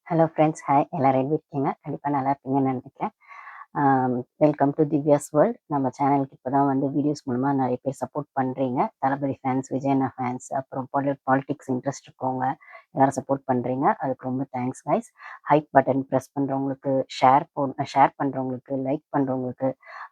Hello friends, hi. எல்லாரும் எப்படி இருக்கீங்க? கண்டிப்பாக நல்லா இருப்பீங்கன்னு நினைக்கிறேன். Welcome to Divya's world. நம்ம சேனலுக்கு இப்போ தான் வந்து வீடியோஸ் மூலமாக நிறைய பேர் சப்போர்ட் பண்ணுறீங்க. தளபதி ஃபேன்ஸ், விஜய் அண்ணா ஃபேன்ஸ், அப்புறம் பாலிடிக்ஸ் இன்ட்ரெஸ்ட் இருக்கவங்க எல்லாரும் சப்போர்ட் பண்ணுறீங்க. அதுக்கு ரொம்ப thanks guys. Hype button press பண்ணுறவங்களுக்கு, ஷேர் பண்ணுறவங்களுக்கு, லைக் பண்ணுறவங்களுக்கு,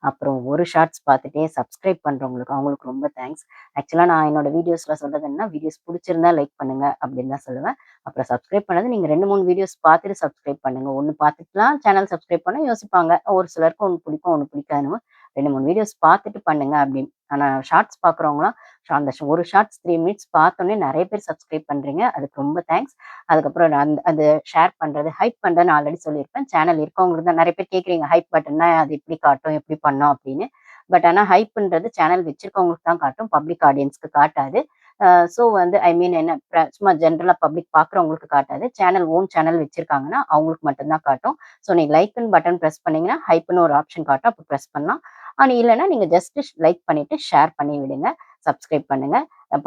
அப்புறம் ஒரு ஷார்ட்ஸ் பார்த்துட்டே சப்ஸ்கிரைப் பண்ணுறவங்களுக்கு அவங்களுக்கு ரொம்ப தேங்க்ஸ். ஆக்சுவலாக நான் என்னோட வீடியோஸில் சொல்கிறது என்னன்னா, வீடியோஸ் பிடிச்சிருந்தா லைக் பண்ணுங்கள் அப்படின்னு தான் சொல்லுவேன். அப்புறம் சப்ஸ்கிரைப் பண்ணது நீங்க 2, 3 வீடியோஸ் பார்த்துட்டு சப்ஸ்கிரைப் பண்ணுங்க. ஒண்ணு பார்த்துட்டுலாம் சேனல் சப்ஸ்கிரைப் பண்ண யோசிப்பாங்க. ஒரு சிலருக்கு ஒண்ணு பிடிக்கும், ஒண்ணு பிடிக்காதுன்னு. 2, 3 வீடியோஸ் பார்த்துட்டு பண்ணுங்க அப்படின்னு. ஆனா ஷார்ட்ஸ் பார்க்குறவங்கலாம் அந்த ஒரு ஷார்ட்ஸ் 3 மினிட்ஸ் பார்த்தோனே நெறைய பேர் சப்ஸ்கிரைப் பண்றீங்க. அதுக்கு ரொம்ப தேங்க்ஸ். அதுக்கப்புறம் நான் அது ஷேர் பண்றது, ஹைப் பண்றேன்னு ஆல்ரெடி சொல்லியிருப்பேன். சேனல் இருக்கவங்களுக்கு தான் நெறைய பேர் கேட்குறீங்க. ஹைப் பட்டன்னா அது எப்படி காட்டும்? எப்படி பண்ணோம்? அப்படின்னு. பட் ஆனா ஹைப்ன்றது சேனல் வச்சிருக்கவங்களுக்கு தான் காட்டும். பப்ளிக் ஆடியன்ஸ்க்கு காட்டாது. ஸோ வந்து ஐ மீன் என்ன சும்மா ஜென்ரலா பப்ளிக் பார்க்குறவங்களுக்கு காட்டாது. ஓன் சேனல் வச்சிருக்காங்கன்னா, அவங்களுக்கு மட்டும் தான் காட்டும். ஸோ நீங்க லைக்ன்னு பட்டன் பிரஸ் பண்ணீங்கன்னா, ஹைப்ன்னு ஒரு ஆப்ஷன் காட்டும். அப்ப பிரஸ் பண்ணலாம். இல்லன்னா நீங்க ஜஸ்ட் லைக் பண்ணிட்டு ஷேர் பண்ணி விடுங்க. சப்ஸ்கிரைப் பண்ணுங்க.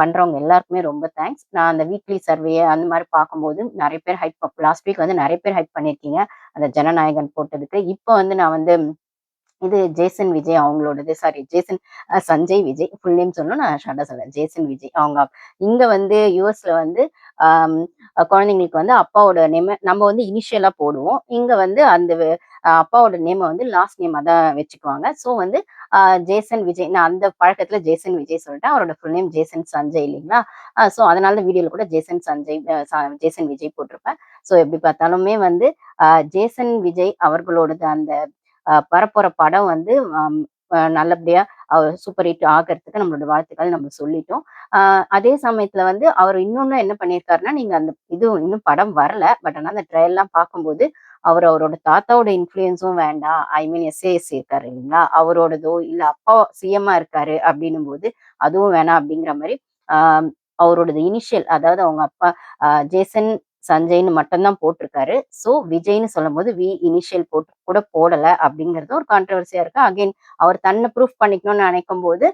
பண்றவங்க எல்லாருக்குமே ரொம்ப தேங்க்ஸ். நான் அந்த வீக்லி சர்வே அந்த மாரி பார்க்கும்போது நெறைய பேர் லாஸ்ட் வீக் வந்து நெறைய பேர் ஹைப் பண்ணியிருக்கீங்க. அந்த ஜனநாயகன் போட்டதுக்கு. இப்போ வந்து நான் வந்து இது ஜேசன் விஜய் அவங்களோடது. Sorry, Jason Sanjay Vijay. Full name சொல்லணும். நான் ஷார்ட்டா சொல்றேன். ஜேசன் விஜய். அவங்க இங்க வந்து யுஎஸ்ல வந்து ஆம் குழந்தைங்களுக்கு வந்து அப்பாவோட நேம நம்ம வந்து இனிஷியலா போடுவோம். இங்க வந்து அந்த அப்பாவோட நேம வந்து லாஸ்ட் நேமா தான் வச்சுக்குவாங்க. ஸோ வந்து அ ஜேசன் விஜய். நான் அந்த பழக்கத்துல ஜேசன் விஜய் சொல்லிட்டேன். அவரோட ஃபுல் நேம் ஜேசன் சஞ்சய் இல்லைங்களா? ஸோ அதனால தான் வீடியோல கூட ஜேசன் சஞ்சய் ஜேசன் விஜய் போட்டிருப்பேன். ஸோ எப்படி பார்த்தாலுமே வந்து ஜேசன் விஜய் அவர்களோடது அந்த வரப்போற படம் வந்து அம் நல்லபடியா சூப்பர் ஹிட் ஆகறதுக்கு நம்மளோட வாழ்த்துக்கள் நம்ம சொல்லிட்டோம். அ அதே சமயத்துல வந்து அவர் இன்னொன்னு என்ன பண்ணியிருக்காருன்னா, நீங்க அந்த இது இன்னும் படம் வரல. பட் ஆனா அந்த ட்ரையல்லாம் பார்க்கும்போது, அவரோட தாத்தாவோட இன்ஃப்ளூயன்ஸும் வேண்டாம். ஐ மீன் எஸ்ஏஎஸ் இருக்காரு இல்லைங்களா? அவரோடதோ, இல்ல அப்பா சிஎம்மா இருக்காரு அப்படின்னும்போது, அதுவும் வேணாம் அப்படிங்கிற மாரி, ஆ அவரோடது இனிஷியல் அதாவது அவங்க அப்பா ஜேசன் சஞ்சய்ன்னு மட்டும் தான் போட்டிருக்காரு. ஸோ விஜய்ன்னு சொல்லும்போது இனிஷியல் போட்டு கூட போடல அப்படிங்கிறது ஒரு கான்ட்ரோவர்சியா இருக்கு. அகைன் அவர் தன்னை ப்ரூஃப் பண்ணிக்கணும்னு நினைக்கும்போது,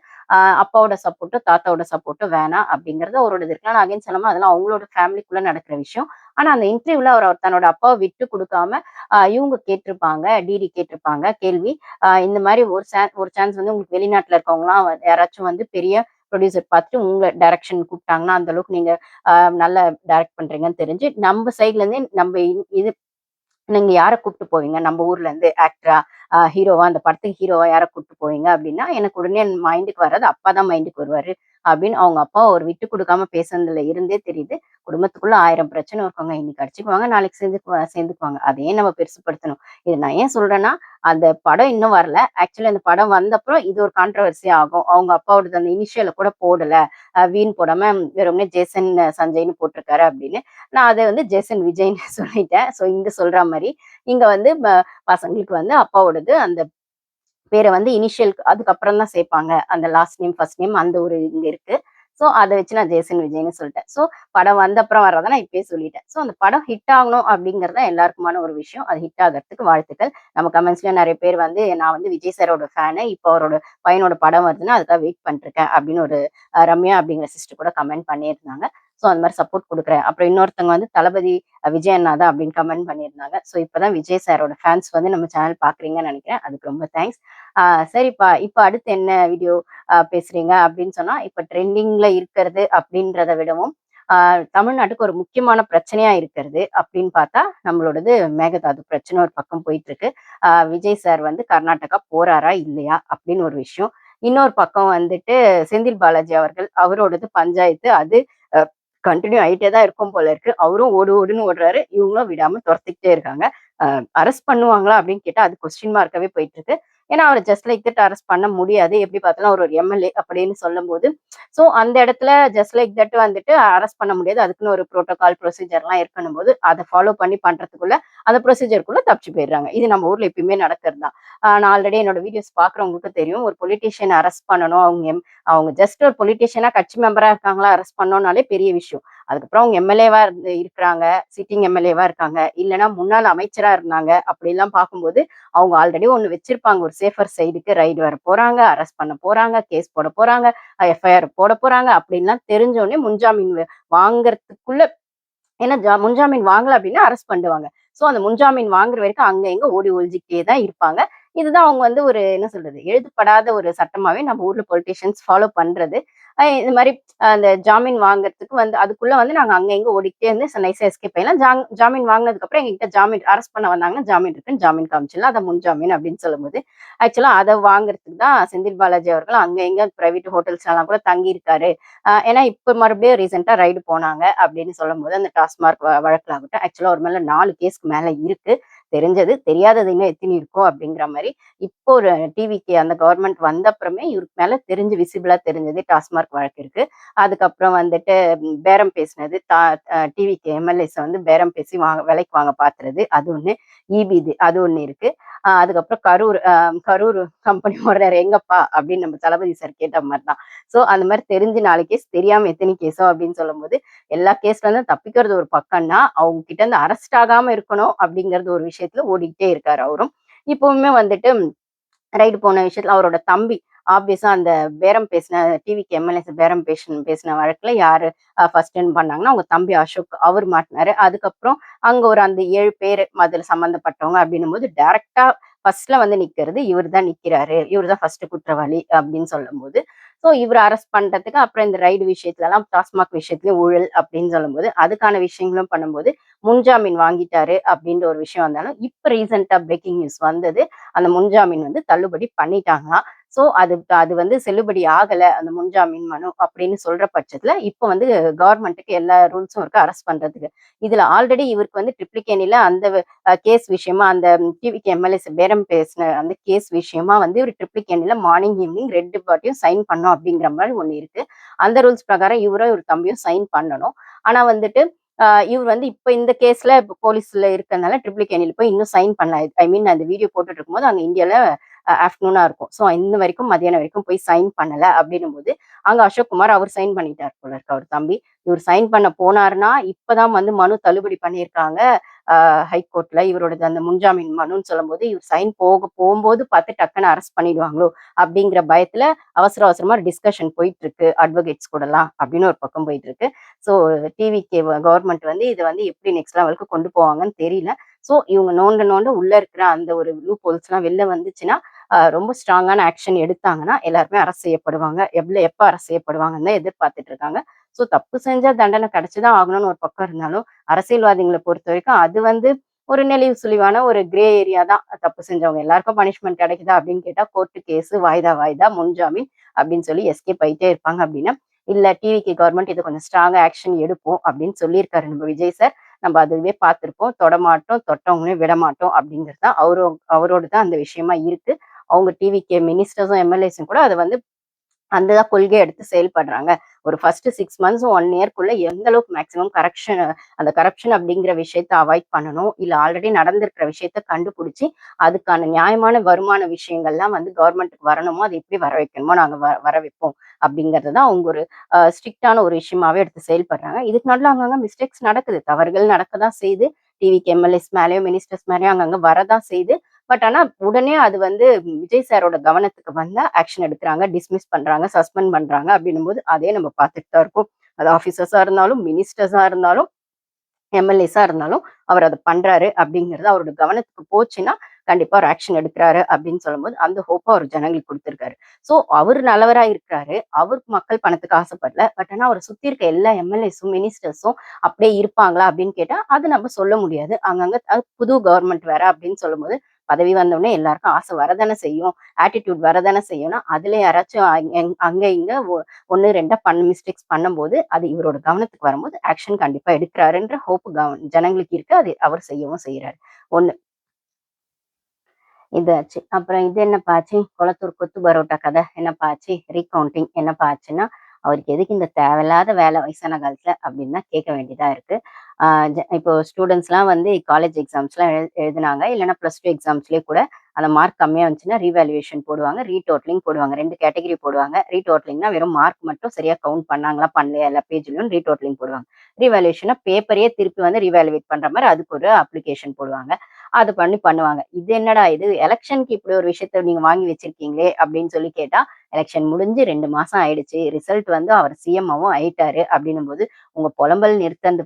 அப்பாவோட சப்போர்ட்டோ, தாத்தாவோட சப்போர்ட்டோ வேணாம் அப்படிங்கிறது அவரோடது இருக்கு. ஆனா அகைன் சொல்லாம அதெல்லாம் அவங்களோட ஃபேமிலிக்குள்ள நடக்கிற விஷயம். ஆனா அந்த இன்டர்வியூல அவர் தன்னோட அப்பாவ விட்டு குடுக்காம, இவங்க கேட்டிருப்பாங்க, டிடி கேட்டிருப்பாங்க கேள்வி. இந்த மாரி ஒரு சான்ஸ் வந்து உங்களுக்கு வெளிநாட்டுல இருக்கவங்கலாம் யாராச்சும் வந்து பெரிய ப்ரொடியூசர் பார்த்துட்டு உங்கள டைரக்ஷன் கூப்பிட்டாங்கன்னா, அந்த அளவுக்கு நீங்க அ நல்லா டைரக்ட் பண்றீங்கன்னு தெரிஞ்சு, நம்ம சைட்ல இருந்தே இது நீங்க யார கூப்ட்டு போவீங்க? நம்ம ஊர்ல இருந்து ஆக்டரா, ஹீரோவா அந்த படத்துக்கு ஹீரோவா யார கூப்ட்டு போவீங்க? அப்டின்னா, எனக்கு உடனே என் மைண்டுக்கு வர்றது அப்பா தான் மைண்டுக்கு வருவாரு. அப்டின்னு அவங்க அப்பாவ ஒரு விட்டு குடுக்காம பேசுனதுல இருந்தே தெரியுது. குடும்பத்துக்குள்ள 1000 பிரச்சனை இருக்குங்க. இன்னைக்கு அடிச்சுக்குவாங்க, நாளைக்கு சேர்ந்துக்குவாங்க. அத ஏன் நம்ம பெருசுபடுத்தணும்? இத நான் ஏன் சொல்றேன்னா, அந்த படம் இன்னும் வரல. ஆக்சுவலி அந்த படம் வந்தப்புறம் இது ஒரு கான்ட்ரோவர்சி ஆகும். அவங்க அப்பாவோடது அந்த இனிஷியல கூட போடல. வீண் போடாம வெறுமனே ஜேசன் சஞ்சய்ன்னு போட்டிருக்காரு அப்டின்னு. நான் அத வந்து ஜேசன் விஜய்ன்னு சொல்லிட்டேன். ஸோ இங்க சொல்ற மாரி, இங்க வந்து பசங்களுக்கு வந்து அப்பாவோடது அந்த பேர வந்து இனிஷியல் அதுக்கப்புறம் தான் சேர்ப்பாங்க. அந்த லாஸ்ட் நேம், ஃபர்ஸ்ட் நேம் அந்த ஒரு இங்க இருக்கு. ஸோ அத வச்சு நான் ஜேசன் விஜய்ன்னு சொல்லிட்டேன். ஸோ படம் வந்த அப்புறம் வர்றத நான் இப்பயே சொல்லிட்டேன். ஸோ அந்த படம் ஹிட் ஆகணும் அப்படிங்கிறது தான் எல்லாருக்குமான ஒரு விஷயம். அது ஹிட் ஆகறதுக்கு வாழ்த்துக்கள். நம்ம கமெண்ட்ஸ்ல நெறைய பேர் வந்து நான் வந்து விஜய் சாரோட ஃபேனு. இப்போ அவரோட பையனோட படம் வருதுன்னா, அதுக்காக வெயிட் பண்ணிட்டுருக்கேன் அப்படின்னு ஒரு ரம்யா அப்படிங்கிற சிஸ்டர் கூட கமெண்ட் பண்ணியிருந்தாங்க. ஸோ அந்த மாரி சப்போர்ட் குடுக்குறேன். அப்புறம் இன்னொருத்தவங்க வந்து தளபதி விஜய் அண்ணா தான் அப்படின்னு கமெண்ட் பண்ணியிருந்தாங்க. ஸோ இப்பதான் விஜய் சாரோட ஃபேன்ஸ் வந்து நம்ம சேனல் பார்க்குறீங்கன்னு நெனைக்கிறேன். அதுக்கு ரொம்ப தேங்க்ஸ். ஆ சரிப்பா, இப்ப அடுத்து என்ன வீடியோ பேசுறீங்க அப்படின்னு சொன்னா, இப்ப ட்ரெண்டிங்ல இருக்கிறது அப்படின்றத விடவும், ஆ தமிழ்நாட்டுக்கு ஒரு முக்கியமான பிரச்சனையா இருக்கிறது அப்படின்னு பார்த்தா, நம்மளோடது மேகதாது பிரச்சனை ஒரு பக்கம் போயிட்டு இருக்கு. விஜய் சார் வந்து கர்நாடகா போறாரா? இல்லையா? அப்படின்னு ஒரு விஷயம். இன்னொரு பக்கம் வந்துட்டு செந்தில் பாலாஜி அவர்கள், அவரோடது பஞ்சாயத்து. அது அ கன்டின்யூ ஆயிட்டே தான் இருக்கும் போல இருக்கு. அவரும் ஓடு ஓடுன்னு ஓடுறாரு. இவங்களும் விடாம தொரத்திக்கிட்டே இருக்காங்க. அ அரெஸ்ட் பண்ணுவாங்களா? அப்படின்னு கேட்டா, அது கொஸ்டின் மார்க்காவே போயிட்டு இருக்கு. ஏன்னா, அவர ஜஸ்ட் லைக் தட் அரெஸ்ட் பண்ண முடியாது. எப்படி பார்த்தாலும் அவர் ஒரு எம்எல்ஏ அப்படின்னு சொல்லும்போது, ஸோ அந்த இடத்துல ஜஸ்ட் லைக் தட் வந்துட்டு அரெஸ்ட் பண்ண முடியாது. அதுக்குன்னு ஒரு புரோட்டோகால், ப்ரொசீஜர்லாம் இருக்கணும்போது, அத ஃபாலோ பண்ணி பண்றதுக்குள்ள, அந்த ப்ரொசீஜர்க்குள்ள தப்பிச்சு போயிடுறாங்க. இது நம்ம ஊர்ல எப்பயுமே நடக்கிறது தான். நான் ஆல்ரெடி என்னோட வீடியோஸ் பார்க்குறவங்களுக்கு தெரியும். ஒரு பொலிட்டீஷியன் அரெஸ்ட் பண்ணணும். அவங்க ஜஸ்ட் ஒரு பொலிட்டீஷியனா கட்சி மெம்பரா இருக்காங்களா, அரெஸ்ட் பண்ணோம்னாலே பெரிய விஷயம். அதுக்கப்புறம் அவங்க எம்எல்ஏவா இருக்கிறாங்க, சிட்டிங் எம்எல்ஏவா இருக்காங்க, இல்லன்னா முன்னாள் அமைச்சரா இருந்தாங்க. அப்படிலாம் பார்க்கும்போது, அவங்க ஆல்ரெடி ஒண்ணு வச்சிருப்பாங்க. ஒரு சேஃபர் சைடுக்கு ரைடு வர போறாங்க, அரெஸ்ட் பண்ண போறாங்க, கேஸ் போட போறாங்க, எஃப்ஐஆர் போட போறாங்க அப்படின்லாம் தெரிஞ்ச உடனே முன்ஜாமீன் வாங்குறதுக்குள்ள ஏன்னா முன்ஜாமீன் வாங்கல அப்படின்னா அரெஸ்ட் பண்ணுவாங்க. சோ அந்த முன்ஜாமீன் வாங்குற வரைக்கும் அங்க இங்க ஓடி ஒளிஞ்சுக்கிட்டே தான் இருப்பாங்க. இதுதான் அவங்க வந்து ஒரு என்ன சொல்றது, எழுதப்படாத ஒரு சட்டமாவே நம்ம ஊர்ல பொலிட்டீஷியன்ஸ் ஃபாலோ பண்றது. இது மாரி அந்த ஜாமீன் வாங்குறதுக்கு வந்து அதுக்குள்ள வந்து நாங்க அங்க இங்க ஓடிக்கிட்டே இருந்து நைஸா எஸ்கேப் ஆயிடலாம். ஜாமீன் வாங்குனதுக்கு அப்புறம் எங்ககிட்ட ஜாமீன் அரெஸ்ட் பண்ண வந்தாங்கன்னா, ஜாமீன் இருக்குன்னு ஜாமீன் காமிச்சிடலாம். அத முன்ஜாமீன் அப்படின்னு சொல்லும்போது, ஆக்சுவலா அத வாங்குறதுக்கு தான் செந்தில் பாலாஜி அவர்கள் அங்க இங்க பிரைவேட் ஹோட்டல்ஸ்லலாம் கூட தங்கியிருக்காரு. ஏன்னா இப்ப மறுபடியும் ரீசென்ட்டா ரைடு போனாங்க அப்படின்னு சொல்லும்போது, அந்த டாஸ்மாக் வழக்குல ஆகட்டும், ஆக்சுவலா அவர் மேல 4 கேஸ்க்கு மேல இருக்கு. தெரிஞ்சது, தெரியாதது இன்னும் எத்தினி இருக்கும் அப்படிங்கிற மாரி. இப்போ ஒரு டிவிக்கு அந்த கவர்மெண்ட் வந்த அப்புறமே இவருக்கு மேல தெரிஞ்சு விசிபிளா தெரிஞ்சது டாஸ்மாக் வழக்கு இருக்கு. அதுக்கப்புறம் வந்துட்டு பேரம் பேசினது, டிவிக்கு எம்எல்ஏஸ வந்து பேரம் பேசி விலைக்கு வாங்க பாத்துறது, அது ஒண்ணு. ஈபிது அது ஒண்ணு இருக்கு. அதுக்கப்புறம் கரூர் கம்பெனி ஓனர் எங்கப்பா அப்படின்னு நம்ம தளபதி சார் கேட்ட மாரி தான். சோ அந்த மாரி தெரிஞ்சு 4 கேஸ், தெரியாம எத்தனை கேஸோ அப்படின்னு சொல்லும்போது, எல்லா கேஸ்ல இருந்தும் தப்பிக்கிறது ஒரு பக்கம்னா, அவங்க கிட்ட இருந்து அரெஸ்ட் ஆகாம இருக்கணும் அப்படிங்கிறது ஒரு விஷயத்துல ஓடிக்கிட்டே இருக்காரு அவரும். இப்பவுமே வந்துட்டு ரைடு போன விஷயத்துல அவரோட தம்பி ஆப்வியஸா அந்த பேரம் பேசின டிவிக்கு எம்எல்ஏ பேரம் பேசின வழக்குல யாரு ஃபர்ஸ்ட் டைம் பண்ணாங்கன்னா அவங்க தம்பி அசோக் அவர் மாட்டினாரு. அதுக்கப்புறம் அங்க ஒரு அந்த 7 பேரு அதுல சம்பந்தப்பட்டவங்க அப்படின்னும் போது டைரக்டா ஃபர்ஸ்ட்ல வந்து நிக்கிறது இவர் தான் நிக்கிறாரு. இவர் தான் ஃபர்ஸ்ட் குற்றவாளி அப்படின்னு சொல்லும்போது, ஸோ இவர் அரெஸ்ட் பண்றதுக்கு அப்புறம் இந்த ரைடு விஷயத்துல எல்லாம் டாஸ்மாக் விஷயத்துலயும் ஊழல் அப்படின்னு சொல்லும்போது, அதுக்கான விஷயங்களும் பண்ணும்போது முன்ஜாமீன் வாங்கிட்டாரு அப்படின்ற ஒரு விஷயம் வந்தாலும், இப்ப ரீசெண்டா பிரேக்கிங் நியூஸ் வந்தது. அந்த முன்ஜாமீன் வந்து தள்ளுபடி பண்ணிட்டாங்களாம். சோ அது அது வந்து செல்லுபடி ஆகல அந்த முன்ஜாமீன் மனு அப்படின்னு சொல்ற பட்சத்துல, இப்ப வந்து கவர்மெண்ட்டுக்கு எல்லா ரூல்ஸும் இருக்கு அரெஸ்ட் பண்றதுக்கு. இதுல ஆல்ரெடி இவருக்கு வந்து ட்ரிப்ளிகேணில அந்த கேஸ் விஷயமா அந்த டிவிக்கு எம்எல்ஏஸ் பேரம் பேசின அந்த கேஸ் விஷயமா வந்து ஒரு ட்ரிப்ளிகேணில மார்னிங், ஈவினிங் 2 பார்ட்டியும் சைன் பண்ணணும் அப்படிங்கிற மாரி ஒண்ணு இருக்கு. அந்த ரூல்ஸ் பிரகாரம் இவரும் இவர் தம்பியும் சைன் பண்ணணும். ஆனா வந்துட்டு இவர் வந்து இப்ப இந்த கேஸ்ல இப்ப போலீஸ்ல இருக்கறனால ட்ரிப்ளிகேணில போய் இன்னும் சைன் பண்ணல. ஐ மீன் அந்த வீடியோ போட்டுட்டு இருக்கும்போது அங்க இந்தியால ஆஃப்டர்நூனா இருக்கும். ஸோ இன்ன வரைக்கும் மதியானம் வரைக்கும் போய் சைன் பண்ணல அப்படின்னும்போது, அங்க அசோக் குமார் அவர் சைன் பண்ணிட்டார் போல இருக்கு அவர் தம்பி. இவர் சைன் பண்ண போனாருன்னா, இப்பதான் வந்து மனு தள்ளுபடி பண்ணியிருக்காங்க. ஹைகோர்ட்ல இவரோடது அந்த முன்ஜாமீன் மனுன்னு சொல்லும்போது, இவர் சைன் போகும்போது பார்த்து டக்குன்னு அரெஸ்ட் பண்ணிடுவாங்களோ அப்படிங்கிற பயத்துல அவசர அவசரமா டிஸ்கஷன் போயிட்டு இருக்கு. அட்வொகேட்ஸ் கூடலாம் அப்படின்னு ஒரு பக்கம் போயிட்டு இருக்கு. ஸோ டிவிகே கவர்மெண்ட் வந்து இத வந்து எப்படி நெக்ஸ்ட் லெவலுக்கு கொண்டு போவாங்கன்னு தெரியல. ஸோ இவங்க நோண்ட நோண்ட உள்ள இருக்கிற அந்த ஒரு லூப் ஹோல்ஸ்லாம் வெளில வந்துச்சுன்னா, ரொம்ப ஸ்ட்ராங்கான ஆக்ஷன் எடுத்தாங்கன்னா, எல்லாருமே அரெஸ்ட் செய்யப்படுவாங்க. எப்ப அரெஸ்ட் செய்யப்படுவாங்கன்னு தான் எதிர்பார்த்துட்டு இருக்காங்க. ஸோ தப்பு செஞ்சா தண்டனை கிடைச்சு தான் ஆகணும்னு ஒரு பக்கம் இருந்தாலும், அரசியல்வாதிகள பொறுத்தவரைக்கும் அது வந்து ஒரு நெளிவு சுளிவான ஒரு கிரே ஏரியா தான். தப்பு செஞ்சவங்க எல்லாருக்கும் பனிஷ்மென்ட் கிடைக்குதா அப்படின்னு கேட்டா, கோர்ட் கேஸ் வாய்தா, முன்ஜாமீன் அப்படின்னு சொல்லி எஸ்கேப் ஆயிட்டே இருப்பாங்க அப்படின்னா, இல்ல டிவிகே கவர்மெண்ட் இது கொஞ்சம் ஸ்ட்ராங்கா ஆக்ஷன் எடுப்போம் அப்படின்னு சொல்லியிருக்காரு நம்ம விஜய் சார். நம்ம அதுவே பார்த்திருப்போம். தொடமாட்டோம், தொட்டவங்களையும் விடமாட்டோம் அப்படிங்கிறது தான் அவரோட தான் அந்த விஷயமா இருக்கு. அவங்க டிவிகே மினிஸ்டர்ஸும், எம்எல்ஏஸும் கூட அத வந்து அந்த கொள்கைய எடுத்து செயல்படுறாங்க. ஒரு ஃபர்ஸ்ட் 6 மந்த்ஸ் 1 இயர்க்குள்ள எந்த அளவுக்கு மேக்ஸிமம் அந்த கரப்ஷன் அப்படிங்கிற விஷயத்த அவாய்ட் பண்ணணும். இல்ல ஆல்ரெடி நடந்திருக்கிற விஷயத்த கண்டுபிடிச்சு, அதுக்கான நியாயமான வருமான விஷயங்கள்லாம் வந்து கவர்மெண்ட்டுக்கு வரணுமோ, அத எப்படி வர வைக்கணுமோ நாங்க வர வைப்போம். அப்படிங்கிறது தான் அவங்க ஒரு ஸ்ட்ரிக்ட்டான ஒரு விஷயமாவே எடுத்து செயல்படுறாங்க. இதுக்கு நடுவுல அங்கங்க மிஸ்டேக்ஸ் நடக்குது. தவறுகள் நடக்க தான் செய்யுது. டிவிக்கு எம்எல்ஏஸ் மேலயும், மினிஸ்டர்ஸ் மேலயும் அங்கங்க வரதான் செய்யுது. பட் ஆனா உடனே அது வந்து விஜய் சாரோட கவனத்துக்கு வந்தா ஆக்ஷன் எடுக்குறாங்க, டிஸ்மிஸ் பண்றாங்க, சஸ்பெண்ட் பண்றாங்க அப்படின்னும்போது, அதே நம்ம பார்த்துட்டு தான் இருக்கோம். அது ஆஃபீசர்ஸா இருந்தாலும், மினிஸ்டர்ஸா இருந்தாலும், எம்எல்ஏஸா இருந்தாலும் அவர் அத பண்றாரு அப்படிங்கிறது அவரோட கவனத்துக்கு போச்சுன்னா, கண்டிப்பா ஒரு ஆக்ஷன் எடுக்குறாரு அப்படின்னு சொல்லும்போது, அந்த ஹோப்ப அவர் ஜனங்களுக்கு குடுத்திருக்காரு. ஸோ அவரு நல்லவரா இருக்கிறாரு. அவருக்கு மக்கள் பணத்துக்கு ஆசைப்படல. பட் ஆனா அவர சுத்தி இருக்க எல்லா எம்எல்ஏஸும், மினிஸ்டர்ஸும் அப்படியே இருப்பாங்களா அப்படின்னு கேட்டா, அது நம்ம சொல்ல முடியாது. அங்கங்க புது கவர்மெண்ட் வேற அப்படின்னு சொல்லும்போது, பதவி வந்தவுடனே எல்லாருக்கும் ஆசை வரதானே செய்யும். ஆட்டிட்யூட் வரதானே செய்யும்னா, அதுல யாராச்சும் அங்க இங்க 1, 2 மிஸ்டேக்ஸ் பண்ணும்போது, அது இவரோட கவனத்துக்கு வரும்போது, ஆக்ஷன் கண்டிப்பா எடுக்குறாருன்ற ஹோப் ஜனங்களுக்கு இருக்கு. அது அவர் செய்யவும் செய்றாரு. 1 இது ஆச்சு. அப்புறம் இது என்னப்பா ஆச்சு? கொளத்தூர் கொத்து பரோட்டா கதை என்னப்பா ஆச்சு? ரீகவுண்டிங் என்னப்பா ஆச்சுன்னா, அவருக்கு எதுக்கு இந்த தேவையில்லாத வேலை வயசான காலத்துல அப்படின்னு தான் கேட்க வேண்டியதா இருக்கு. ஆ இப்போ ஸ்டூடண்ட்ஸ்லாம் வந்து காலேஜ் எக்ஸாம்ஸ்லாம் எழுதுனாங்க. இல்லன்னா +2 எக்ஸாம்ஸ்லயே கூட அந்த மார்க் கம்மியா வந்துச்சுன்னா ரீவேல்யூவேஷன் போடுவாங்க. ரீடோட்டலிங் போடுவாங்க. 2 கேட்டகரி போடுவாங்க. ரீடோட்டலிங்னா வெறும் மார்க் மட்டும் சரியா கவுண்ட் பண்ணாங்களா, பண்ணலையா எல்லா பேஜ்லயும் ரீடோட்டலிங் போடுவாங்க. ரீவேல்யூவேஷன்னா பேப்பரையே திருப்பி வந்து ரீவேல்யூவேட் பண்ற மாரி அதுக்கு ஒரு அப்ளிகேஷன் போடுவாங்க. அது பண்ணுவாங்க. இது என்னடா இது எலக்ஷனுக்கு இப்படி ஒரு விஷயத்த நீங்க வாங்கி வச்சிருக்கீங்களே அப்படின்னு சொல்லி கேட்டா, எலெக்ஷன் முடிஞ்சு 2 மாசம் ஆயிடுச்சு. ரிசல்ட் வந்து அவர் சிஎம்மாவும் ஆயிட்டாரு அப்படின்னும்போது, உங்க புலம்பல் நிறுத்தந்து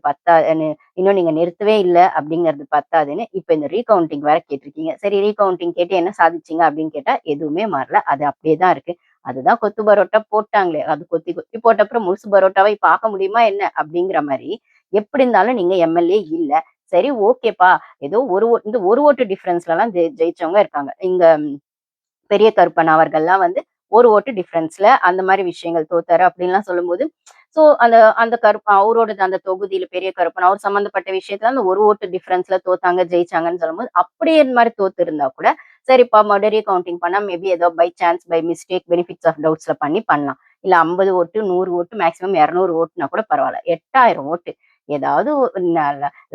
இன்னும் நீங்க நிறுத்தவே இல்ல அப்படிங்கிறது பத்தாதுன்னு, இப்ப இந்த ரீகவுண்டிங் வேற கேட்டிருக்கீங்க. சரி ரீகவுண்டிங் கேட்டு என்ன சாதிச்சீங்க அப்படின்னு கேட்டா, எதுவுமே மாறல. அது அப்படியே தான் இருக்கு. அதுதான் கொத்து பரோட்டா போட்டாங்களே. அது கொத்தி கொத்தி போட்ட அப்புறம் முழுசு பரோட்டாவை பார்க்க முடியுமா என்ன? அப்படிங்கிற மாரி, எப்படி இருந்தாலும் நீங்க எம்எல்ஏ இல்ல. சரி ஓகேப்பா. ஏதோ இந்த ஒரு ஓட்டு டிஃபரன்ஸ்லலாம் ஜெயிச்சவங்க இருக்காங்க. இங்க பெரிய கருப்பன் அவர்கள்லாம் வந்து ஒரு ஓட்டு டிஃபரன்ஸ்ல அந்த மாரி விஷயங்கள் தோத்தாரு அப்படின்லாம் சொல்லும்போது, ஸோ அந்த அந்த அவரோடது அந்த தொகுதியில பெரிய கருப்பன் அவர் சம்மந்தப்பட்ட விஷயத்துல அந்த ஒரு ஓட்டு டிஃபரன்ஸ்ல தோத்தாங்க, ஜெயிச்சாங்கன்னு சொல்லும்போது, அப்படியே இந்த மாரி தோத்து இருந்தா கூட, சரிப்பா மறுபடியும் கவுண்டிங் பண்ணா மேபி ஏதோ by chance, by mistake, benefits of டவுட்ஸ்ல பண்ணலாம். இல்ல 50 ஓட்டு, 100 ஓட்டு, மேக்ஸிமம் 200 ஓட்டுனா கூட பரவால்ல. 8000 ஓட்டு. ஏதாவது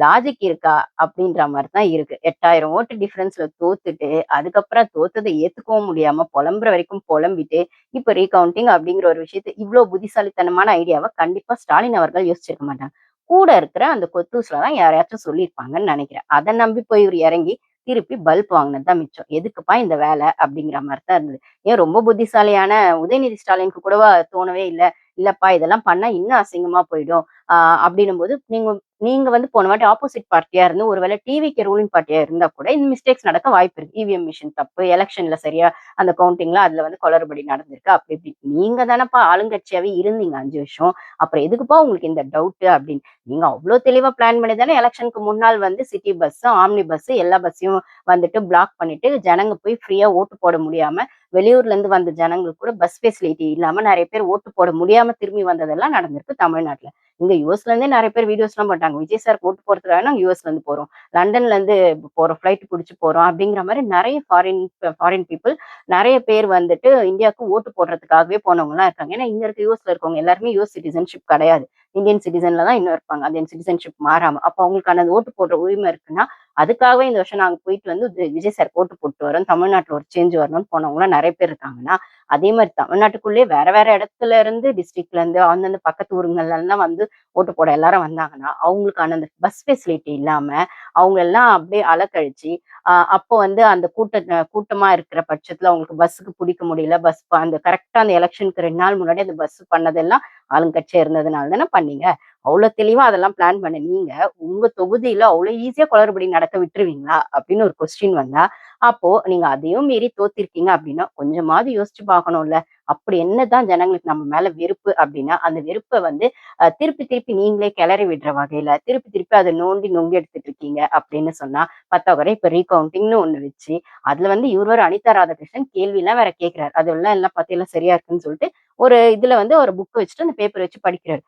லாஜிக் இருக்கா? அப்படின்ற மாரி தான் இருக்கு. 8000 ஓட்டு டிஃபரன்ஸ்ல தோத்துட்டு, அதுக்கப்புறம் தோத்தத ஏத்துக்கவும் முடியாம புலம்புற வரைக்கும் புலம்பிட்டு, இப்ப ரீகவுண்டிங் அப்படிங்கிற ஒரு விஷயத்த இவ்ளோ புத்திசாலித்தனமான ஐடியாவ கண்டிப்பா ஸ்டாலின் அவர்கள் யோசிச்சிருக்க மாட்டாங்க. கூட இருக்கிற அந்த கொத்தூஸ்ல தான் யாரையாச்சும் சொல்லியிருப்பாங்கன்னு நெனைக்கிறேன். அத நம்பி போய் இவரு இறங்கி, திருப்பி பல்ப் வாங்குனது தான் மிச்சம். எதுக்குப்பா இந்த வேல? அப்படிங்கிற மாரி தான் இருந்தது. ஏன் ரொம்ப புத்திசாலியான உதயநிதி ஸ்டாலினுக்கு கூடவா தோணவே இல்ல? இல்லப்பா இதெல்லாம் பண்ணா இன்னும் அசிங்கமா போயிடும். ஆ அப்படின்னும்போது, நீங்க நீங்க வந்து போன வாட்டி ஆப்போசிட் பார்ட்டியா இருந்து ஒருவேளை டிவிகே ரூலிங் பார்ட்டியா இருந்தா கூட இந்த மிஸ்டேக்ஸ் நடக்க வாய்ப்பு இருக்கு. இவிஎம் மிஷின் தப்பு, எலக்ஷன்ல சரியா அந்த கவுண்டிங்ல அதுல வந்து குளறுபடி நடந்திருக்கு. அப்படி இப்படி. நீங்க தானப்பா ஆளுங்கட்சியாவே இருந்தீங்க 5 வருஷம். அப்புறம் எதுக்குப்பா உங்களுக்கு இந்த டவுட் அப்படின்னு. நீங்க அவ்ளோ தெளிவா பிளான் பண்ணி தானே எலக்ஷனுக்கு முன்னாள் வந்து சிட்டி பஸ், ஆம்னி பஸ் எல்லா பஸ்ஸையும் வந்துட்டு பிளாக் பண்ணிட்டு ஜனங்க போய் ஃப்ரீயா ஓட்டு போட முடியாம, வெளியூர்ல இருந்து வந்த ஜனங்களுக்கு கூட பஸ் ஃபெசிலிட்டி இல்லாம நெறைய பேர் ஓட்டு போட முடியாம திரும்பி வந்ததெல்லாம் நடந்திருக்கு தமிழ்நாட்டுல. இங்க யுஎஸ்ல இருந்தே நெறைய பேர் வீடியோஸ்லாம் போட்டாங்க. விஜய் சார் ஓட்டு போடுறதுக்காக நாங்க யுஎஸ்ல இருந்து போறோம். லண்டன்ல இருந்து போறோம். ஃப்ளைட் புடிச்சு போறோம். அப்படிங்கிற மாரி நெறைய ஃபாரின் பீப்பிள் நெறைய பேர் வந்துட்டு இந்தியாவுக்கு ஓட்டு போடுறதுக்காகவே போனவங்கலாம் இருக்காங்க. ஏன்னா இங்க இருக்க யுஎஸ்ல இருக்கவங்க எல்லாருமே யுஎஸ் சிட்டிசன்ஷிப் கிடையாது. இந்தியன் சிட்டிசன்ல தான் இன்னும் இருப்பாங்க. அந்த சிட்டிசன்ஷிப் மாறாம. அப்ப அவங்களுக்கான அந்த ஓட்டு போடுற உரிமை இருக்குன்னா, அதுக்காகவே இந்த வருஷம் நாங்க போயிட்டு வந்து விஜய் சார்க்கு ஓட்டு போட்டு வரோம். தமிழ்நாட்டுல ஒரு சேஞ்ச் வரணும்னு போனவங்கலாம் நெறைய பேர் இருக்காங்கன்னா, அதே மாரி தமிழ்நாட்டுக்குள்ளேயே வேற வேற இடத்துல இருந்து டிஸ்ட்ரிக்ட்ல இருந்து அந்தந்த பக்கத்து ஊருங்கள்ல இருந்துலாம் வந்து ஓட்டு போட எல்லாரும் வந்தாங்கன்னா, அவங்களுக்கான அந்த பஸ் ஃபெசிலிட்டி இல்லாம, அவங்க எல்லாம் அப்படியே அலக்கழிச்சு, அப்போ வந்து அந்த கூட்டமா இருக்கிற பட்சத்துல அவங்களுக்கு பஸ்ஸுக்கு புடிக்க முடியல. அந்த கரெக்ட்டா அந்த எலக்ஷனுக்கு 2 நாள் முன்னாடி அந்த பஸ் பண்ணதெல்லாம் ஆளுங்கட்சியா இருந்ததுனால தானே பண்ணீங்க. அவ்ளோ தெளிவா அதெல்லாம் பிளான் பண்ண நீங்க, உங்க தொகுதியில அவ்ளோ ஈஸியா குளறுபடி நடக்க விட்டுருவீங்களா? அப்படின்னு ஒரு கொஸ்டின் வந்தா, அப்போ நீங்க அதையும் மீறி தோத்திருக்கீங்க அப்படின்னா, கொஞ்சமாவது யோசிச்சு பார்க்கணும்ல. அப்படி என்னதான் ஜனங்களுக்கு நம்ம மேல வெறுப்பு அப்படின்னா, அந்த வெறுப்ப வந்து திருப்பி திருப்பி நீங்களே கிளறி விடுற வகையில, திருப்பி திருப்பி அத நோண்டி நொங்கு எடுத்துட்டு இருக்கீங்க அப்படின்னு சொன்னா, பத்தாக்குறை இப்ப ரீகவுண்டிங்ன்னு ஒண்ணு வச்சு, அதுல வந்து இவரு வேற அனிதா ராதாகிருஷ்ணன் கேள்விலாம் வேற கேட்கிறாரு. அதெல்லாம் எல்லாம் பாத்தீங்களா சரியா இருக்குன்னு சொல்லிட்டு, ஒரு இதுல வந்து ஒரு புக் வச்சுட்டு அந்த பேப்பர் வச்சு படிக்கிறாரு.